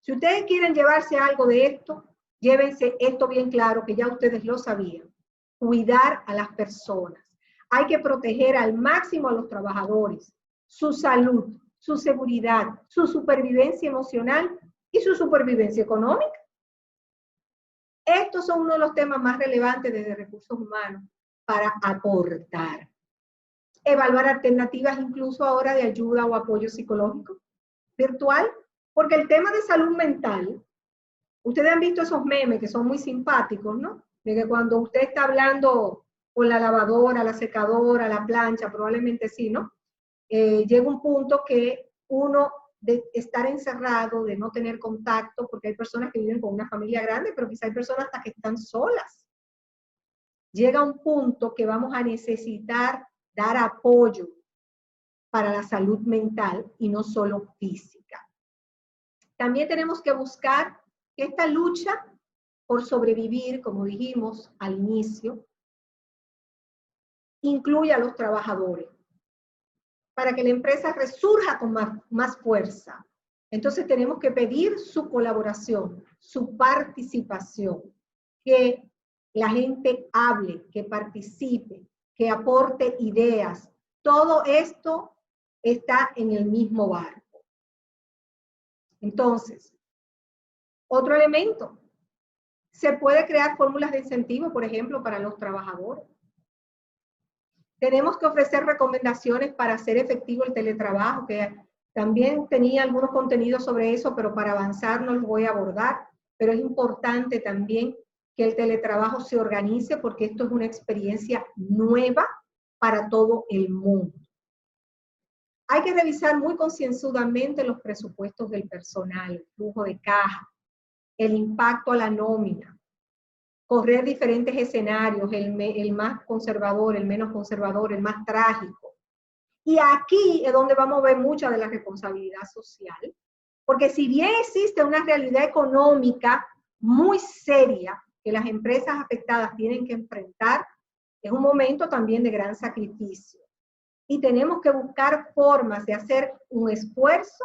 Speaker 2: Si ustedes quieren llevarse algo de esto, llévense esto bien claro, que ya ustedes lo sabían. Cuidar a las personas. Hay que proteger al máximo a los trabajadores, su salud, su seguridad, su supervivencia emocional y su supervivencia económica. Estos son uno de los temas más relevantes desde Recursos Humanos para aportar. Evaluar alternativas incluso ahora de ayuda o apoyo psicológico. virtual, porque el tema de salud mental, ustedes han visto esos memes que son muy simpáticos, ¿no? De que cuando usted está hablando con la lavadora, la secadora, la plancha, probablemente sí, ¿no? Llega un punto que uno de estar encerrado, de no tener contacto, porque hay personas que viven con una familia grande, pero quizá hay personas hasta que están solas. Llega un punto que vamos a necesitar dar apoyo para la salud mental y no solo física. También tenemos que buscar que esta lucha por sobrevivir, como dijimos al inicio, incluya a los trabajadores, para que la empresa resurja con más fuerza. Entonces tenemos que pedir su colaboración, su participación, que la gente hable, que participe, que aporte ideas. Todo esto está en el mismo barco. Entonces, otro elemento, se puede crear fórmulas de incentivo, por ejemplo, para los trabajadores. Tenemos que ofrecer recomendaciones para hacer efectivo el teletrabajo, que también tenía algunos contenidos sobre eso, pero para avanzar no los voy a abordar. Pero es importante también que el teletrabajo se organice porque esto es una experiencia nueva para todo el mundo. Hay que revisar muy concienzudamente los presupuestos del personal, el flujo de caja, el impacto a la nómina, correr diferentes escenarios, el más conservador, el menos conservador, el más trágico. Y aquí es donde vamos a ver mucha de la responsabilidad social, porque si bien existe una realidad económica muy seria que las empresas afectadas tienen que enfrentar, es un momento también de gran sacrificio. Y tenemos que buscar formas de hacer un esfuerzo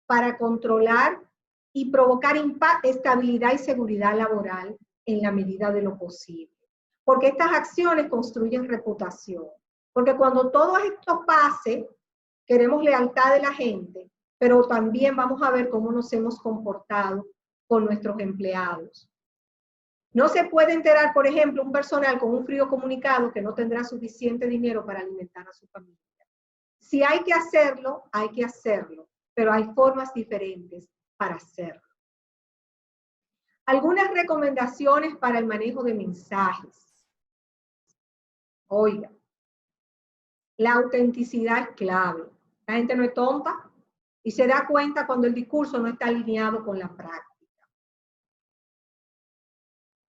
Speaker 2: para controlar y provocar estabilidad y seguridad laboral en la medida de lo posible. Porque estas acciones construyen reputación. Porque cuando todo esto pase, queremos lealtad de la gente, pero también vamos a ver cómo nos hemos comportado con nuestros empleados. No se puede enterar, por ejemplo, un personal con un frío comunicado que no tendrá suficiente dinero para alimentar a su familia. Si hay que hacerlo, pero hay formas diferentes para hacerlo. Algunas recomendaciones para el manejo de mensajes. Oiga, la autenticidad es clave. La gente no es tonta y se da cuenta cuando el discurso no está alineado con la práctica.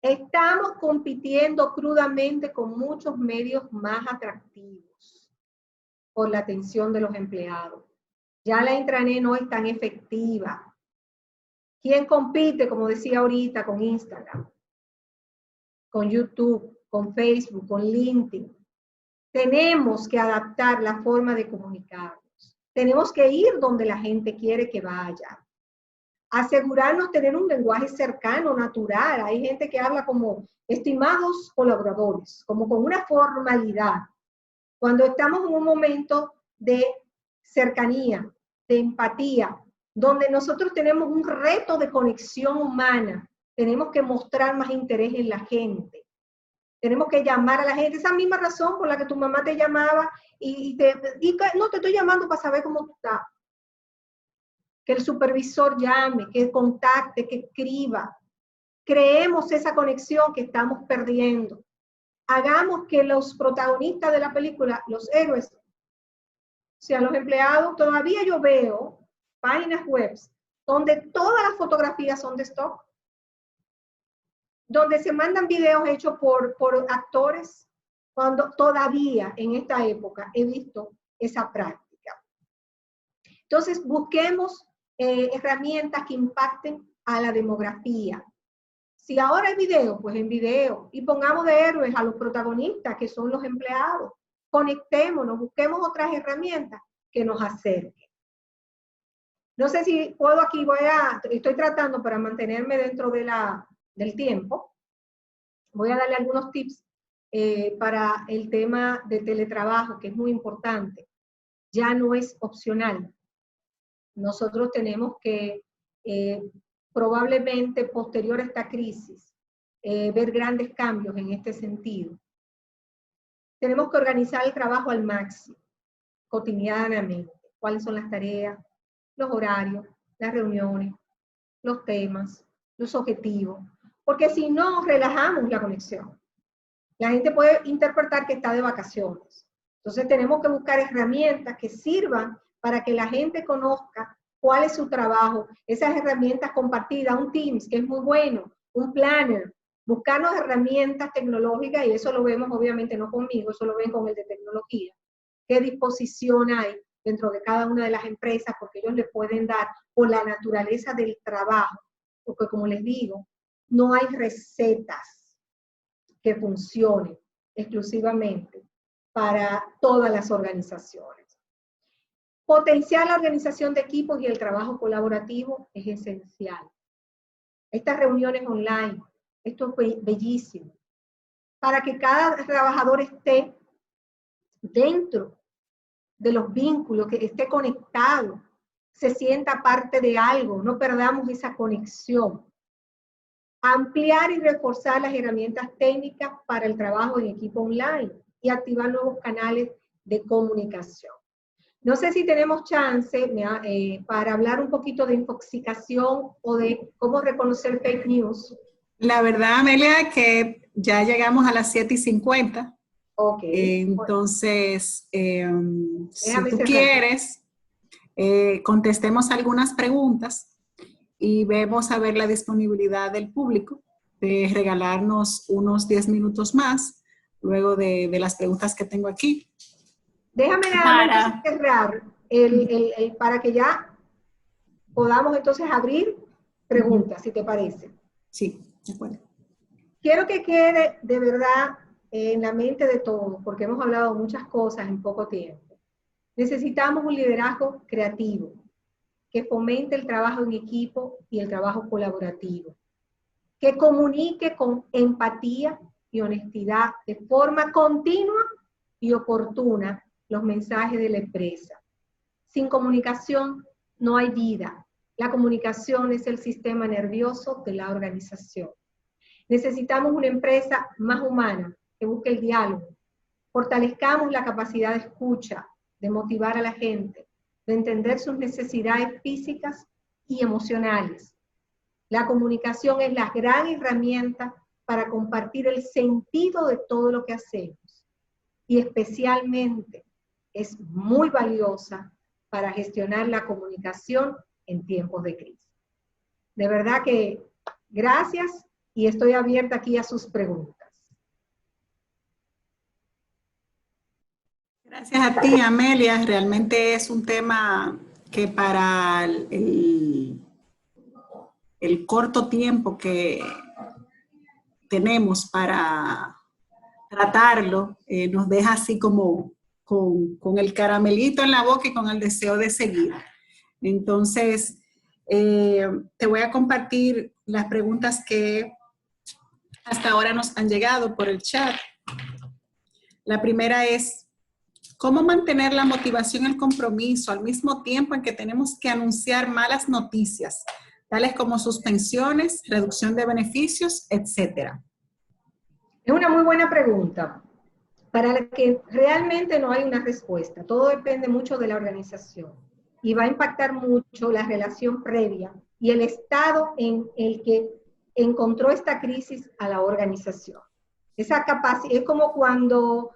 Speaker 2: Estamos compitiendo crudamente con muchos medios más atractivos por la atención de los empleados. Ya la intranet no es tan efectiva. ¿Quién compite, como decía ahorita, con Instagram, con YouTube, con Facebook, con LinkedIn? Tenemos que adaptar la forma de comunicarnos. Tenemos que ir donde la gente quiere que vaya. Asegurarnos de tener un lenguaje cercano, natural. Hay gente que habla como estimados colaboradores, como con una formalidad. Cuando estamos en un momento de cercanía, de empatía, donde nosotros tenemos un reto de conexión humana, tenemos que mostrar más interés en la gente. Tenemos que llamar a la gente. Esa misma razón por la que tu mamá te llamaba y no te estoy llamando para saber cómo tú estás. Que el supervisor llame, que contacte, que escriba. Creemos esa conexión que estamos perdiendo. Hagamos que los protagonistas de la película, los héroes, sean los empleados. Todavía yo veo páginas web donde todas las fotografías son de stock, donde se mandan videos hechos por actores, cuando todavía en esta época he visto esa práctica. Entonces, busquemos herramientas que impacten a la demografía. Si ahora hay video, pues en video. Y pongamos de héroes a los protagonistas, que son los empleados. Conectémonos, busquemos otras herramientas que nos acerquen. No sé si puedo aquí, estoy tratando para mantenerme dentro del tiempo. Voy a darle algunos tips para el tema de teletrabajo, que es muy importante. Ya no es opcional. Nosotros tenemos que, probablemente posterior a esta crisis, ver grandes cambios en este sentido. Tenemos que organizar el trabajo al máximo, cotidianamente. ¿Cuáles son las tareas? los horarios, las reuniones, los temas, los objetivos, porque si no relajamos la conexión, la gente puede interpretar que está de vacaciones. Entonces tenemos que buscar herramientas que sirvan para que la gente conozca cuál es su trabajo, esas herramientas compartidas, un Teams que es muy bueno, un planner, buscarnos herramientas tecnológicas, y eso lo vemos obviamente no conmigo, eso lo ven con el de tecnología, qué disposición hay dentro de cada una de las empresas, porque ellos le pueden dar por la naturaleza del trabajo, porque como les digo, no hay recetas que funcionen exclusivamente para todas las organizaciones. Potenciar la organización de equipos y el trabajo colaborativo es esencial. Estas reuniones online, esto es bellísimo, para que cada trabajador esté dentro de los vínculos, que esté conectado, se sienta parte de algo, no perdamos esa conexión. Ampliar y reforzar las herramientas técnicas para el trabajo en equipo online y activar nuevos canales de comunicación. No sé si tenemos chance para hablar un poquito de infoxicación o de cómo reconocer fake news.
Speaker 1: La verdad, Amelia, que ya llegamos a las 7:50.
Speaker 2: Ok.
Speaker 1: Entonces, si tú
Speaker 2: cerrar.
Speaker 1: quieres, contestemos algunas preguntas y vemos a ver la disponibilidad del público de regalarnos unos 10 minutos más luego de las preguntas que tengo aquí.
Speaker 2: Déjame nada más cerrar para que ya podamos entonces abrir preguntas, si te parece.
Speaker 1: Sí, de acuerdo.
Speaker 2: Quiero que quede de verdad en la mente de todos, porque hemos hablado muchas cosas en poco tiempo. Necesitamos un liderazgo creativo que fomente el trabajo en equipo y el trabajo colaborativo, que comunique con empatía y honestidad de forma continua y oportuna los mensajes de la empresa. Sin comunicación no hay vida. La comunicación es el sistema nervioso de la organización. Necesitamos una empresa más humana que busque el diálogo. Fortalezcamos la capacidad de escucha, de motivar a la gente, de entender sus necesidades físicas y emocionales. La comunicación es la gran herramienta para compartir el sentido de todo lo que hacemos y especialmente es muy valiosa para gestionar la comunicación en tiempos de crisis. De verdad que gracias y estoy abierta aquí a sus preguntas.
Speaker 1: Gracias a ti, Amelia. Realmente es un tema que para el corto tiempo que tenemos para tratarlo, nos deja así como con el caramelito en la boca y con el deseo de seguir. Entonces, te voy a compartir las preguntas que hasta ahora nos han llegado por el chat. La primera es, ¿cómo mantener la motivación y el compromiso al mismo tiempo en que tenemos que anunciar malas noticias, tales como suspensiones, reducción de beneficios, etcétera?
Speaker 2: Es una muy buena pregunta, para la que realmente no hay una respuesta. Todo depende mucho de la organización y va a impactar mucho la relación previa y el estado en el que encontró esta crisis a la organización. Esa capacidad es como cuando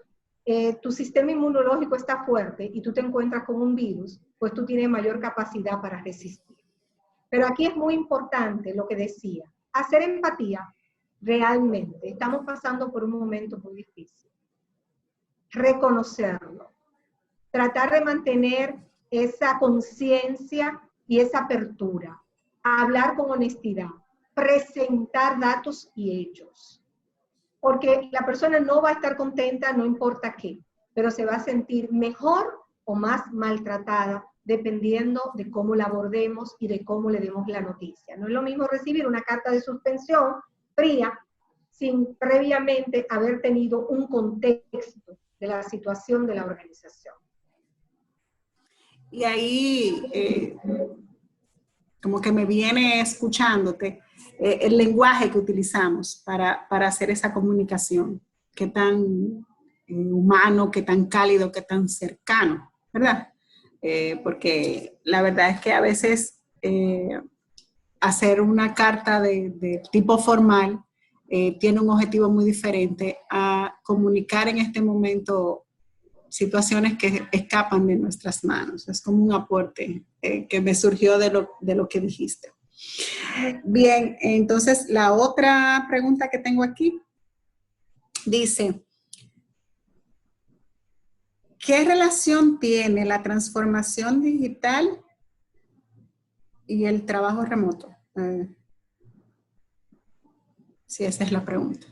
Speaker 2: tu sistema inmunológico está fuerte y tú te encuentras con un virus, pues tú tienes mayor capacidad para resistir. Pero aquí es muy importante lo que decía, hacer empatía realmente. Estamos pasando por un momento muy difícil. Reconocerlo. Tratar de mantener esa conciencia y esa apertura. Hablar con honestidad. Presentar datos y hechos. Porque la persona no va a estar contenta, no importa qué, pero se va a sentir mejor o más maltratada dependiendo de cómo la abordemos y de cómo le demos la noticia. No es lo mismo recibir una carta de suspensión fría sin previamente haber tenido un contexto de la situación de la organización.
Speaker 1: Y ahí, como que me viene escuchándote, el lenguaje que utilizamos para hacer esa comunicación, qué tan humano, qué tan cálido, qué tan cercano, ¿verdad? porque la verdad es que a veces hacer una carta de tipo formal tiene un objetivo muy diferente a comunicar en este momento situaciones que escapan de nuestras manos. Es como un aporte que me surgió de lo que dijiste. Bien, entonces la otra pregunta que tengo aquí dice, ¿qué relación tiene la transformación digital y el trabajo remoto? Sí, esa es la pregunta.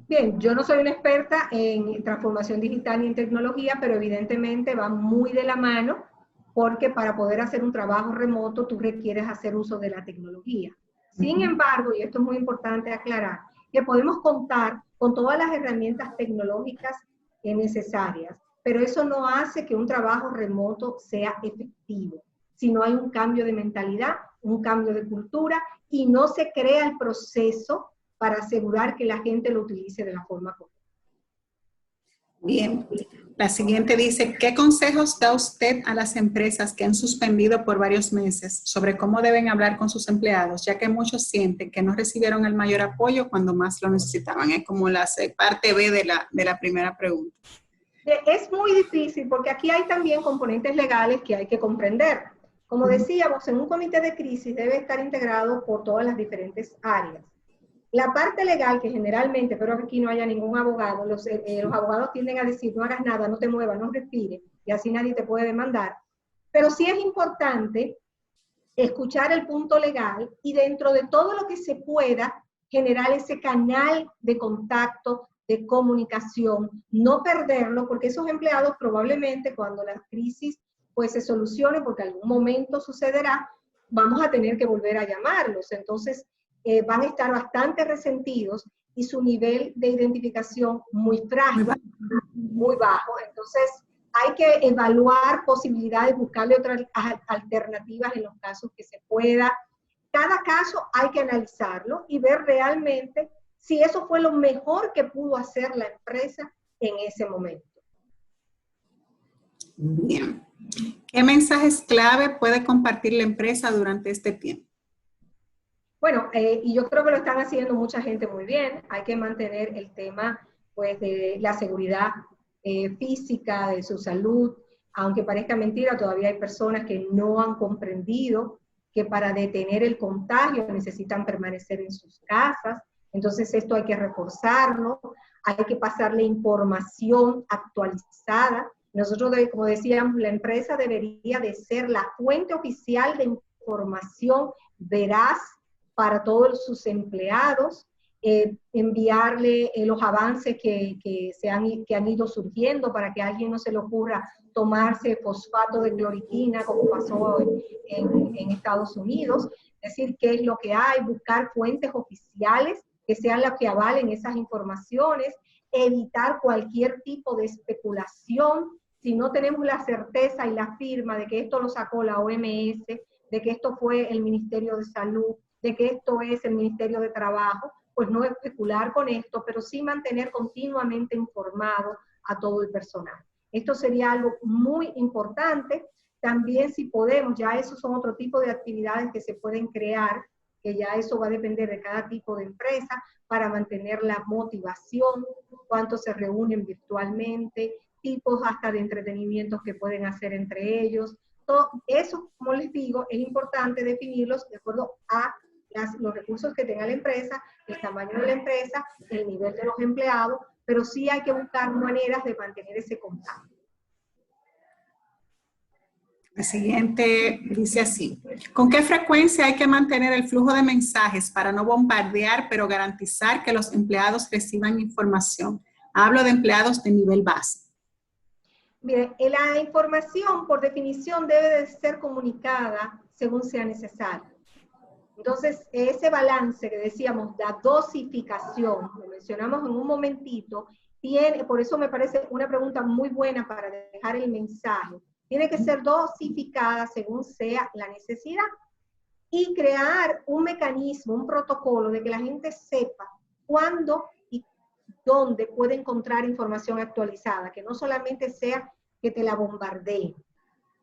Speaker 2: Bien, yo no soy una experta en transformación digital ni en tecnología, pero evidentemente va muy de la mano porque para poder hacer un trabajo remoto tú requieres hacer uso de la tecnología. Sin embargo, y esto es muy importante aclarar, que podemos contar con todas las herramientas tecnológicas necesarias, pero eso no hace que un trabajo remoto sea efectivo, si no hay un cambio de mentalidad, un cambio de cultura y no se crea el proceso para asegurar que la gente lo utilice de la forma correcta.
Speaker 1: Bien, la siguiente dice, ¿qué consejos da usted a las empresas que han suspendido por varios meses sobre cómo deben hablar con sus empleados, ya que muchos sienten que no recibieron el mayor apoyo cuando más lo necesitaban? Es como la parte B de la primera pregunta.
Speaker 2: Es muy difícil porque aquí hay también componentes legales que hay que comprender. Como decíamos, en un comité de crisis debe estar integrado por todas las diferentes áreas. La parte legal, que generalmente, espero que aquí no haya ningún abogado, los abogados tienden a decir, no hagas nada, no te muevas, no respires, y así nadie te puede demandar. Pero sí es importante escuchar el punto legal y dentro de todo lo que se pueda, generar ese canal de contacto, de comunicación, no perderlo, porque esos empleados probablemente cuando la crisis pues se solucione, porque algún momento sucederá, vamos a tener que volver a llamarlos. Entonces, van a estar bastante resentidos y su nivel de identificación muy frágil, muy bajo. Entonces, hay que evaluar posibilidades, buscarle otras alternativas en los casos que se pueda. Cada caso hay que analizarlo y ver realmente si eso fue lo mejor que pudo hacer la empresa en ese momento.
Speaker 1: Bien. ¿Qué mensajes clave puede compartir la empresa durante este tiempo?
Speaker 2: Bueno, y yo creo que lo están haciendo mucha gente muy bien. Hay que mantener el tema pues, de la seguridad física, de su salud. Aunque parezca mentira, todavía hay personas que no han comprendido que para detener el contagio necesitan permanecer en sus casas. Entonces esto hay que reforzarlo, hay que pasarle información actualizada. Nosotros, como decíamos, la empresa debería de ser la fuente oficial de información veraz para todos sus empleados, enviarle los avances que han ido surgiendo para que a alguien no se le ocurra tomarse fosfato de cloriquina como pasó en Estados Unidos, decir qué es lo que hay, buscar fuentes oficiales que sean las que avalen esas informaciones, evitar cualquier tipo de especulación. Si no tenemos la certeza y la firma de que esto lo sacó la OMS, de que esto fue el Ministerio de Salud, de que esto es el Ministerio de Trabajo, pues no especular con esto, pero sí mantener continuamente informado a todo el personal. Esto sería algo muy importante. También si podemos, ya esos son otro tipo de actividades que se pueden crear, que ya eso va a depender de cada tipo de empresa, para mantener la motivación, cuántos se reúnen virtualmente, tipos hasta de entretenimientos que pueden hacer entre ellos. Todo eso, como les digo, es importante definirlos de acuerdo a los recursos que tenga la empresa, el tamaño de la empresa, el nivel de los empleados, pero sí hay que buscar maneras de mantener ese contacto.
Speaker 1: La siguiente dice así, ¿con qué frecuencia hay que mantener el flujo de mensajes para no bombardear, pero garantizar que los empleados reciban información? Hablo de empleados de nivel base.
Speaker 2: Mire, la información por definición debe de ser comunicada según sea necesario. Entonces, ese balance que decíamos, la dosificación, lo mencionamos en un momentito, por eso me parece una pregunta muy buena para dejar el mensaje. Tiene que ser dosificada según sea la necesidad y crear un mecanismo, un protocolo de que la gente sepa cuándo y dónde puede encontrar información actualizada, que no solamente sea que te la bombardeen.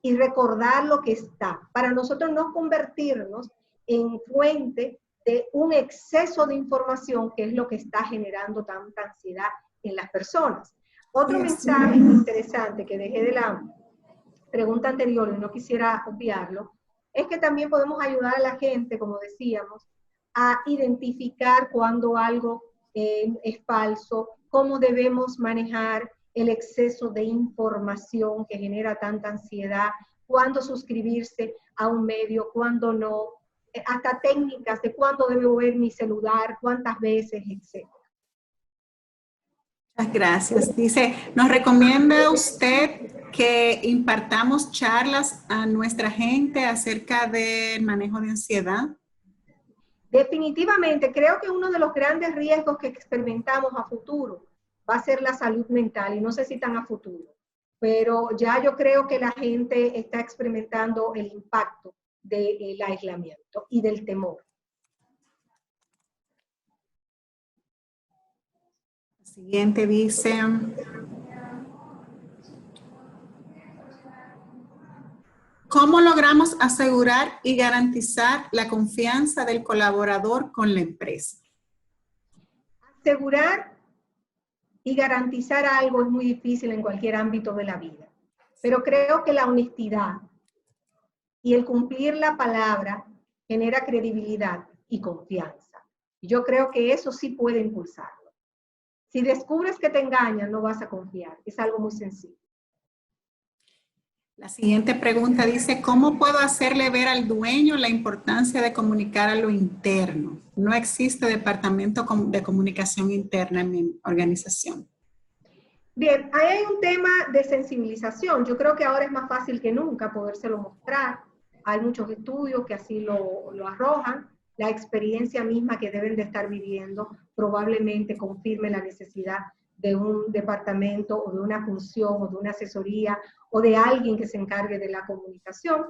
Speaker 2: y recordar lo que está, para nosotros no convertirnos en fuente de un exceso de información que es lo que está generando tanta ansiedad en las personas. Otro mensaje interesante que dejé de la pregunta anterior y no quisiera obviarlo, es que también podemos ayudar a la gente, como decíamos, a identificar cuando algo es falso, cómo debemos manejar el exceso de información que genera tanta ansiedad, cuándo suscribirse a un medio, cuándo no, hasta técnicas de cuándo debo ver mi celular, cuántas veces, etc.
Speaker 1: Muchas gracias. Dice, ¿nos recomienda usted que impartamos charlas a nuestra gente acerca del manejo de ansiedad?
Speaker 2: Definitivamente, creo que uno de los grandes riesgos que experimentamos a futuro va a ser la salud mental, y no sé si tan a futuro, pero ya yo creo que la gente está experimentando el impacto del aislamiento y del temor.
Speaker 1: El siguiente dice, ¿cómo logramos asegurar y garantizar la confianza del colaborador con la empresa?
Speaker 2: Asegurar y garantizar algo es muy difícil en cualquier ámbito de la vida, pero creo que la honestidad y el cumplir la palabra genera credibilidad y confianza. Yo creo que eso sí puede impulsarlo. Si descubres que te engañan, no vas a confiar. Es algo muy sencillo.
Speaker 1: La siguiente pregunta dice, ¿cómo puedo hacerle ver al dueño la importancia de comunicar a lo interno? No existe departamento de comunicación interna en mi organización.
Speaker 2: Bien, ahí hay un tema de sensibilización. Yo creo que ahora es más fácil que nunca podérselo mostrar. Hay muchos estudios que así lo arrojan. La experiencia misma que deben de estar viviendo probablemente confirme la necesidad de un departamento o de una función o de una asesoría o de alguien que se encargue de la comunicación.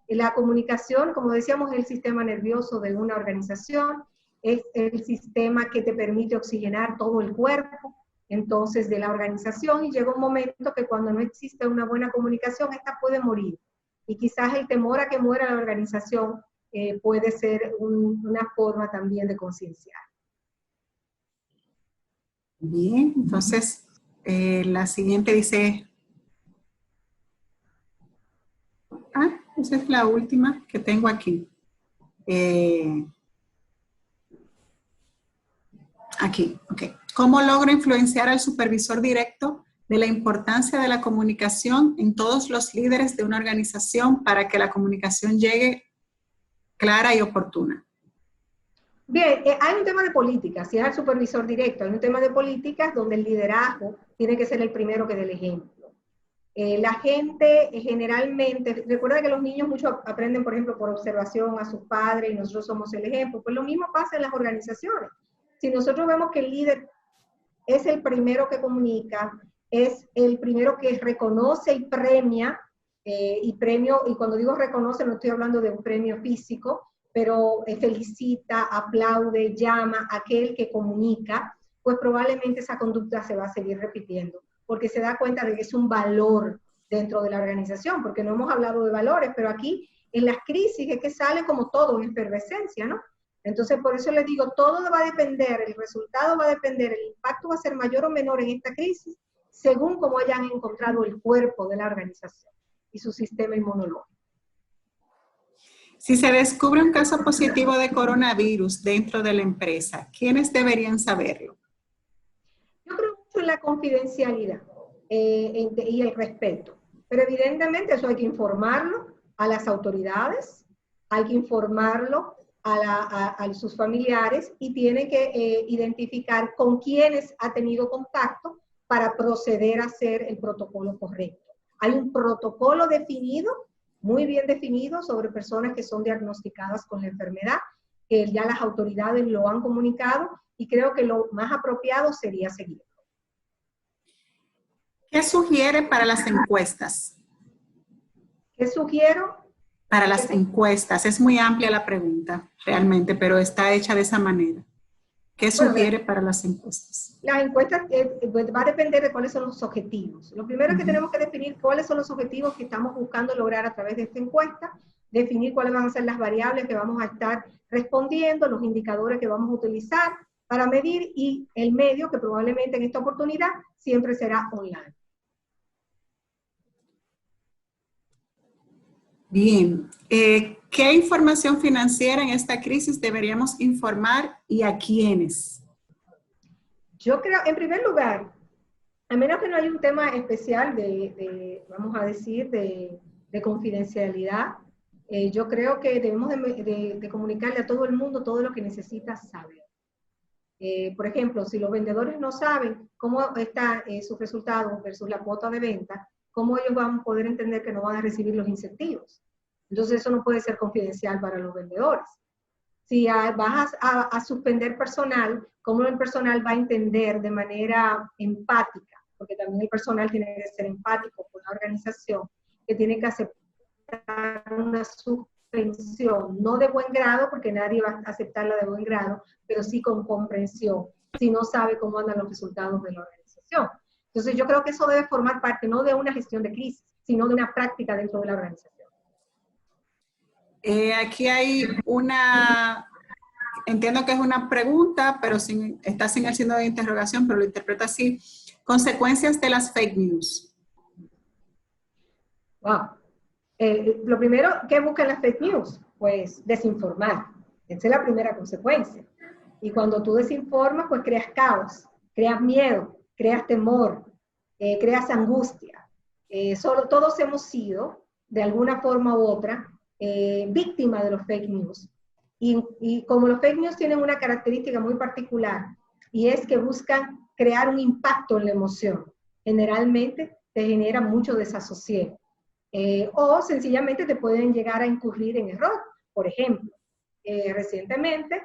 Speaker 2: La comunicación, como decíamos, es el sistema nervioso de una organización, es el sistema que te permite oxigenar todo el cuerpo, entonces, de la organización, y llega un momento que cuando no existe una buena comunicación, esta puede morir. Y quizás el temor a que muera la organización puede ser una forma también de concienciar.
Speaker 1: Bien, entonces la siguiente dice, esa es la última que tengo aquí. Aquí, ok. ¿Cómo logro influenciar al supervisor directo de la importancia de la comunicación en todos los líderes de una organización para que la comunicación llegue clara y oportuna?
Speaker 2: Bien, hay un tema de políticas, si es el supervisor directo, hay un tema de políticas donde el liderazgo tiene que ser el primero que dé el ejemplo. La gente generalmente, recuerda que los niños mucho aprenden, por ejemplo, por observación a sus padres y nosotros somos el ejemplo, pues lo mismo pasa en las organizaciones. Si nosotros vemos que el líder es el primero que comunica, es el primero que reconoce y premia, y cuando digo reconoce no estoy hablando de un premio físico, pero felicita, aplaude, llama a aquel que comunica, pues probablemente esa conducta se va a seguir repitiendo, porque se da cuenta de que es un valor dentro de la organización, porque no hemos hablado de valores, pero aquí en las crisis es que sale como todo, una efervescencia, ¿no? Entonces, por eso les digo, todo va a depender, el resultado va a depender, el impacto va a ser mayor o menor en esta crisis, según cómo hayan encontrado el cuerpo de la organización y su sistema inmunológico.
Speaker 1: Si se descubre un caso positivo de coronavirus dentro de la empresa, ¿quiénes deberían saberlo?
Speaker 2: Yo creo mucho en la confidencialidad y el respeto, pero evidentemente eso hay que informarlo a las autoridades, hay que informarlo a sus familiares y tiene que identificar con quiénes ha tenido contacto para proceder a hacer el protocolo correcto. Hay un protocolo definido, muy bien definido, sobre personas que son diagnosticadas con la enfermedad, que ya las autoridades lo han comunicado y creo que lo más apropiado sería seguirlo.
Speaker 1: ¿Qué sugiere para las encuestas?
Speaker 2: ¿Qué sugiero?
Speaker 1: Para las encuestas, es muy amplia la pregunta, realmente, pero está hecha de esa manera. ¿Qué sugiere para las encuestas?
Speaker 2: Las encuestas va a depender de cuáles son los objetivos. Lo primero es que tenemos que definir cuáles son los objetivos que estamos buscando lograr a través de esta encuesta, definir cuáles van a ser las variables que vamos a estar respondiendo, los indicadores que vamos a utilizar para medir y el medio que probablemente en esta oportunidad siempre será online.
Speaker 1: Bien, ¿qué información financiera en esta crisis deberíamos informar y a quiénes?
Speaker 2: Yo creo, en primer lugar, a menos que no haya un tema especial vamos a decir, de confidencialidad, yo creo que debemos de comunicarle a todo el mundo todo lo que necesita saber. Por ejemplo, si los vendedores no saben cómo están sus resultados versus la cuota de venta, ¿cómo ellos van a poder entender que no van a recibir los incentivos? Entonces eso no puede ser confidencial para los vendedores. Si vas a suspender personal, ¿cómo el personal va a entender de manera empática? Porque también el personal tiene que ser empático con la organización, que tiene que aceptar una suspensión, no de buen grado, porque nadie va a aceptarla de buen grado, pero sí con comprensión, si no sabe cómo andan los resultados de la organización. Entonces yo creo que eso debe formar parte no de una gestión de crisis, sino de una práctica dentro de la organización.
Speaker 1: Aquí hay entiendo que es una pregunta, pero está sin el signo de interrogación, pero lo interpreta así. Consecuencias de las fake news.
Speaker 2: Wow. Lo primero, ¿qué buscan las fake news? Pues desinformar. Esa es la primera consecuencia. Y cuando tú desinformas, pues creas caos, creas miedo, creas temor, creas angustia. Todos hemos sido, de alguna forma u otra, víctimas de los fake news. Y como los fake news tienen una característica muy particular, y es que buscan crear un impacto en la emoción. Generalmente te genera mucho desasosiego. O sencillamente te pueden llegar a incurrir en error. Por ejemplo, recientemente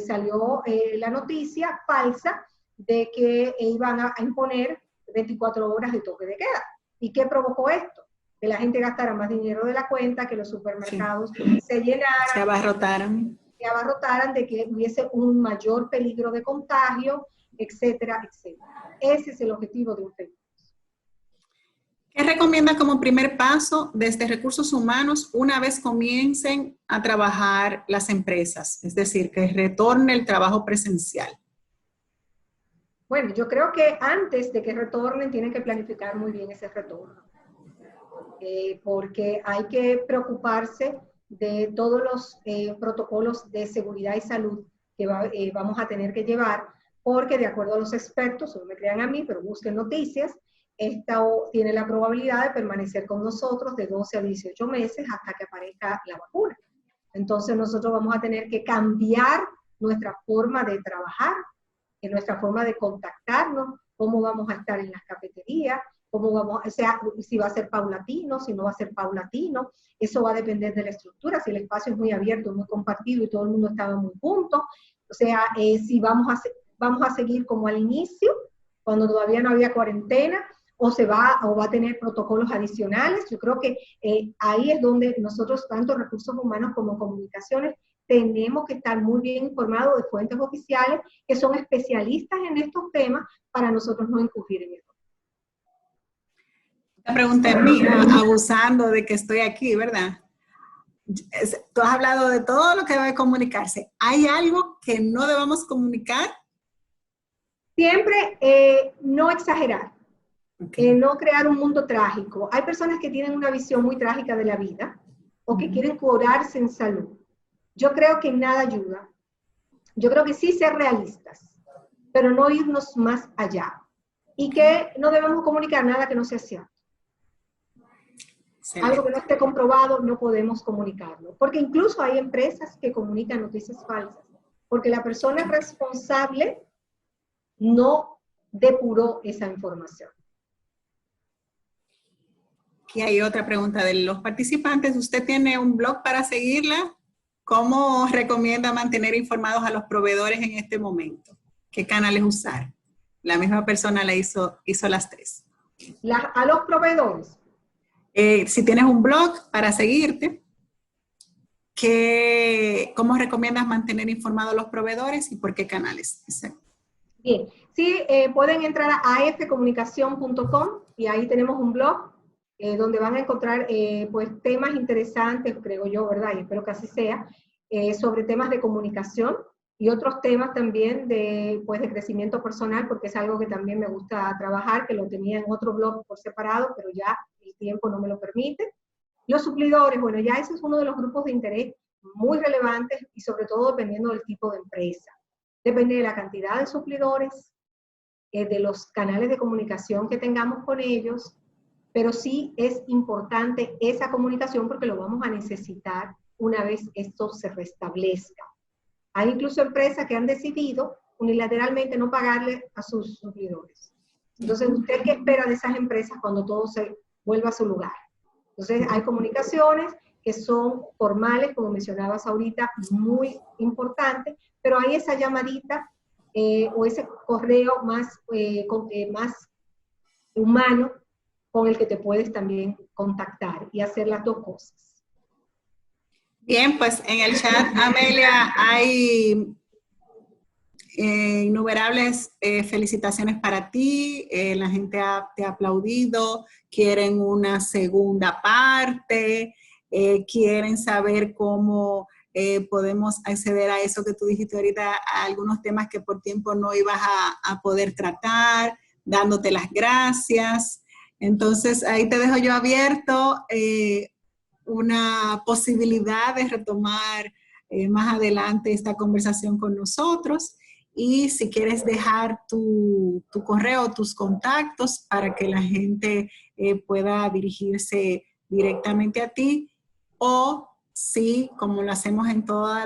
Speaker 2: salió la noticia falsa de que iban a imponer 24 horas de toque de queda. ¿Y qué provocó esto? Que la gente gastara más dinero de la cuenta, que los supermercados se llenaran,
Speaker 1: se abarrotaran,
Speaker 2: de que hubiese un mayor peligro de contagio, etcétera, etcétera. Ese es el objetivo de un fake news.
Speaker 1: ¿Qué recomienda como primer paso desde recursos humanos una vez comiencen a trabajar las empresas? Es decir, que retorne el trabajo presencial.
Speaker 2: Bueno, yo creo que antes de que retornen tienen que planificar muy bien ese retorno. Porque hay que preocuparse de todos los protocolos de seguridad y salud que vamos a tener que llevar, porque de acuerdo a los expertos, no me crean a mí, pero busquen noticias, esta tiene la probabilidad de permanecer con nosotros de 12 a 18 meses hasta que aparezca la vacuna. Entonces nosotros vamos a tener que cambiar nuestra forma de trabajar, nuestra forma de contactarnos, cómo vamos a estar en las cafeterías, cómo vamos, o sea, si va a ser paulatino, si no va a ser paulatino, eso va a depender de la estructura, si el espacio es muy abierto, muy compartido y todo el mundo estaba muy junto, o sea, si vamos a seguir como al inicio, cuando todavía no había cuarentena, o va a tener protocolos adicionales. Yo creo que ahí es donde nosotros, tanto recursos humanos como comunicaciones, tenemos que estar muy bien informados de fuentes oficiales que son especialistas en estos temas para nosotros no incurrir en eso.
Speaker 1: La pregunta es mía, abusando de que estoy aquí, ¿verdad? Tú has hablado de todo lo que debe comunicarse. ¿Hay algo que no debamos comunicar?
Speaker 2: Siempre no exagerar, no crear un mundo trágico. Hay personas que tienen una visión muy trágica de la vida o que quieren curarse en salud. Yo creo que nada ayuda. Yo creo que sí ser realistas, pero no irnos más allá. Y que no debemos comunicar nada que no sea cierto. Excelente. Algo que no esté comprobado, no podemos comunicarlo. Porque incluso hay empresas que comunican noticias falsas. Porque la persona responsable no depuró esa información.
Speaker 1: Aquí hay otra pregunta de los participantes. ¿Usted tiene un blog para seguirla? ¿Cómo recomienda mantener informados a los proveedores en este momento? ¿Qué canales usar? La misma persona le hizo las tres.
Speaker 2: A los proveedores.
Speaker 1: Si tienes un blog para seguirte, ¿cómo recomiendas mantener informados a los proveedores y por qué canales? Exacto.
Speaker 2: Bien, sí, pueden entrar a afcomunicacion.com y ahí tenemos un blog donde van a encontrar pues temas interesantes, creo yo, ¿verdad? Y espero que así sea, sobre temas de comunicación y otros temas también de crecimiento personal, porque es algo que también me gusta trabajar, que lo tenía en otro blog por separado, pero ya el tiempo no me lo permite. Los suplidores, bueno, ya ese es uno de los grupos de interés muy relevantes y sobre todo dependiendo del tipo de empresa. Depende de la cantidad de suplidores, de los canales de comunicación que tengamos con ellos, pero sí es importante esa comunicación porque lo vamos a necesitar una vez esto se restablezca. Hay incluso empresas que han decidido unilateralmente no pagarle a sus suplidores. Entonces, ¿usted qué espera de esas empresas cuando todo se vuelva a su lugar? Entonces, hay comunicaciones que son formales, como mencionabas ahorita, muy importantes, pero hay esa llamadita o ese correo más humano con el que te puedes también contactar y hacer las dos cosas.
Speaker 1: Bien, pues en el chat, Amelia, hay innumerables felicitaciones para ti. La gente te ha aplaudido, quieren una segunda parte, quieren saber cómo podemos acceder a eso que tú dijiste ahorita, a algunos temas que por tiempo no ibas a poder tratar, dándote las gracias. Entonces, ahí te dejo yo abierto una posibilidad de retomar más adelante esta conversación con nosotros. Y si quieres dejar tu correo, tus contactos para que la gente pueda dirigirse directamente a ti, o si, como lo hacemos en todos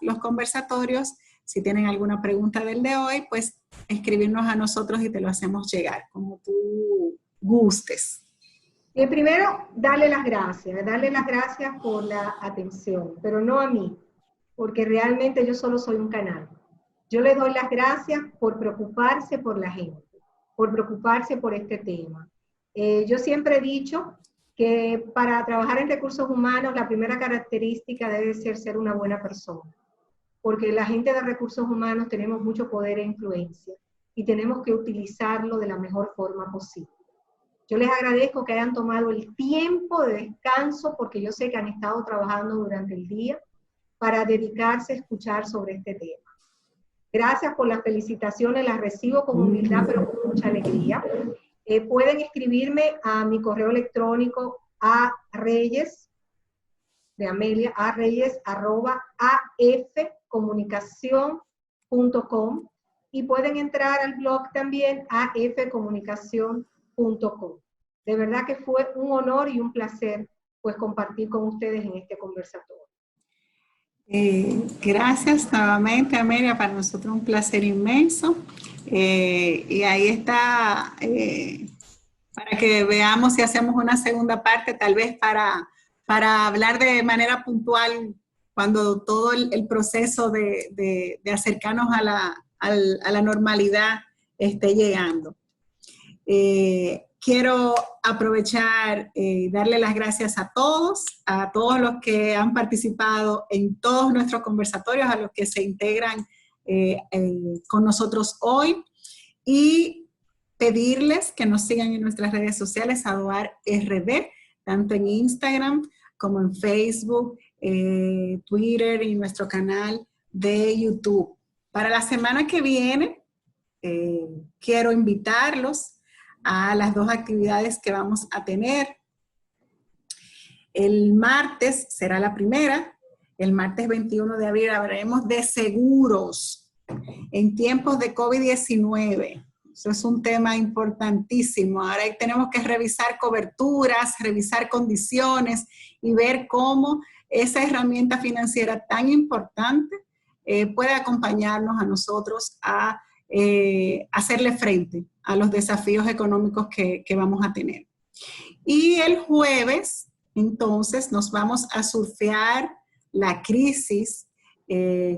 Speaker 1: los conversatorios, si tienen alguna pregunta del de hoy, pues escribirnos a nosotros y te lo hacemos llegar, como tú gustes.
Speaker 2: Primero, darle las gracias por la atención, pero no a mí, porque realmente yo solo soy un canal. Yo le doy las gracias por preocuparse por la gente, por preocuparse por este tema. Yo siempre he dicho que para trabajar en recursos humanos, la primera característica debe ser una buena persona, porque la gente de recursos humanos tenemos mucho poder e influencia y tenemos que utilizarlo de la mejor forma posible. Yo les agradezco que hayan tomado el tiempo de descanso, porque yo sé que han estado trabajando durante el día para dedicarse a escuchar sobre este tema. Gracias por las felicitaciones, las recibo con humildad, pero con mucha alegría. Pueden escribirme a mi correo electrónico a Reyes, de Amelia, arreyes@afcomunicacion.com, y pueden entrar al blog también a afcomunicacion.com. De verdad que fue un honor y un placer pues compartir con ustedes en este conversatorio.
Speaker 1: Gracias nuevamente, Amelia, para nosotros un placer inmenso. Y ahí está, para que veamos si hacemos una segunda parte, tal vez para hablar de manera puntual cuando todo el proceso de acercarnos a la normalidad esté llegando. Quiero aprovechar y darle las gracias a todos los que han participado en todos nuestros conversatorios, a los que se integran con nosotros hoy, y pedirles que nos sigan en nuestras redes sociales, Adoar RD, tanto en Instagram como en Facebook, Twitter y nuestro canal de YouTube. Para la semana que viene, quiero invitarlos a las dos actividades que vamos a tener. El martes será la primera. El martes 21 de abril hablaremos de seguros en tiempos de COVID-19. Eso es un tema importantísimo. Ahora tenemos que revisar coberturas, revisar condiciones y ver cómo esa herramienta financiera tan importante puede acompañarnos a nosotros a hacerle frente a los desafíos económicos que vamos a tener. Y el jueves, entonces, nos vamos a surfear la crisis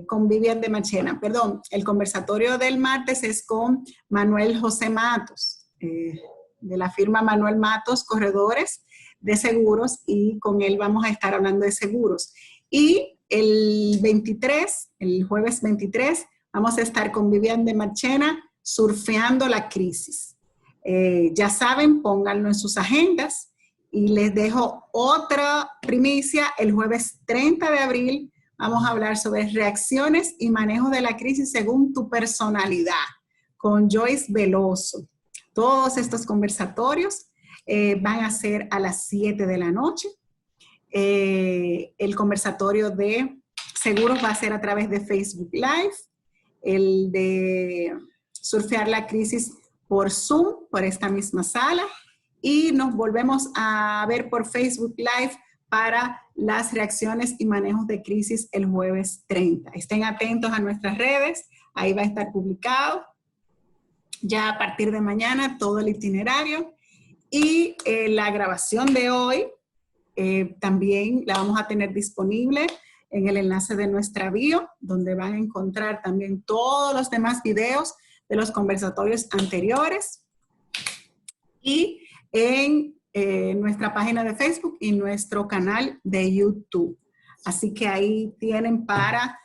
Speaker 1: con Vivian de Machena. Perdón, el conversatorio del martes es con Manuel José Matos, de la firma Manuel Matos Corredores de Seguros, y con él vamos a estar hablando de seguros. Y el 23, el jueves 23, vamos a estar con Vivian de Marchena surfeando la crisis. Ya saben, pónganlo en sus agendas y les dejo otra primicia. El jueves 30 de abril vamos a hablar sobre reacciones y manejo de la crisis según tu personalidad con Joyce Veloso. Todos estos conversatorios van a ser a las 7 de la noche. El conversatorio de seguros va a ser a través de Facebook Live. El de surfear la crisis por Zoom, por esta misma sala. Y nos volvemos a ver por Facebook Live para las reacciones y manejos de crisis el jueves 30. Estén atentos a nuestras redes, ahí va a estar publicado ya a partir de mañana todo el itinerario. Y la grabación de hoy también la vamos a tener disponible en el enlace de nuestra bio, donde van a encontrar también todos los demás videos de los conversatorios anteriores. Y en nuestra página de Facebook y nuestro canal de YouTube. Así que ahí tienen para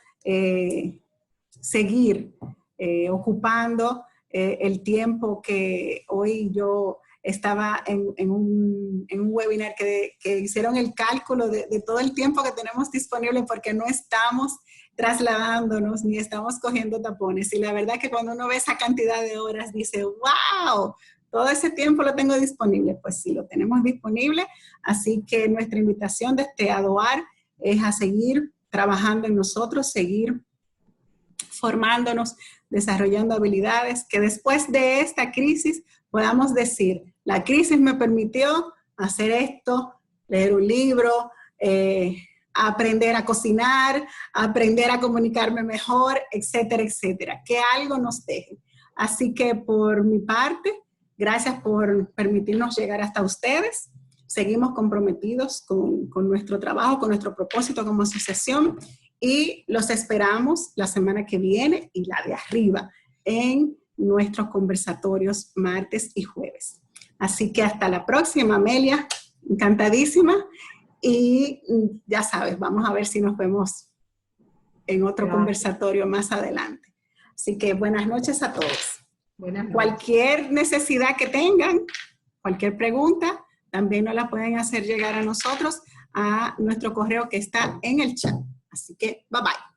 Speaker 1: seguir ocupando el tiempo que hoy yo estaba en un webinar que hicieron el cálculo de todo el tiempo que tenemos disponible porque no estamos trasladándonos ni estamos cogiendo tapones. Y la verdad que cuando uno ve esa cantidad de horas dice, wow, todo ese tiempo lo tengo disponible. Pues sí, lo tenemos disponible. Así que nuestra invitación desde ADOAR es a seguir trabajando en nosotros, seguir formándonos, desarrollando habilidades, que después de esta crisis podamos decir, la crisis me permitió hacer esto, leer un libro, aprender a cocinar, aprender a comunicarme mejor, etcétera, etcétera. Que algo nos deje. Así que por mi parte, gracias por permitirnos llegar hasta ustedes. Seguimos comprometidos con nuestro trabajo, con nuestro propósito como asociación y los esperamos la semana que viene y la de arriba en nuestros conversatorios martes y jueves. Así que hasta la próxima, Amelia. Encantadísima. Y ya sabes, vamos a ver si nos vemos en otro conversatorio más adelante. Así que buenas noches a todos.
Speaker 2: Buenas noches. Cualquier
Speaker 1: necesidad que tengan, cualquier pregunta, también nos la pueden hacer llegar a nosotros a nuestro correo que está en el chat. Así que, bye bye.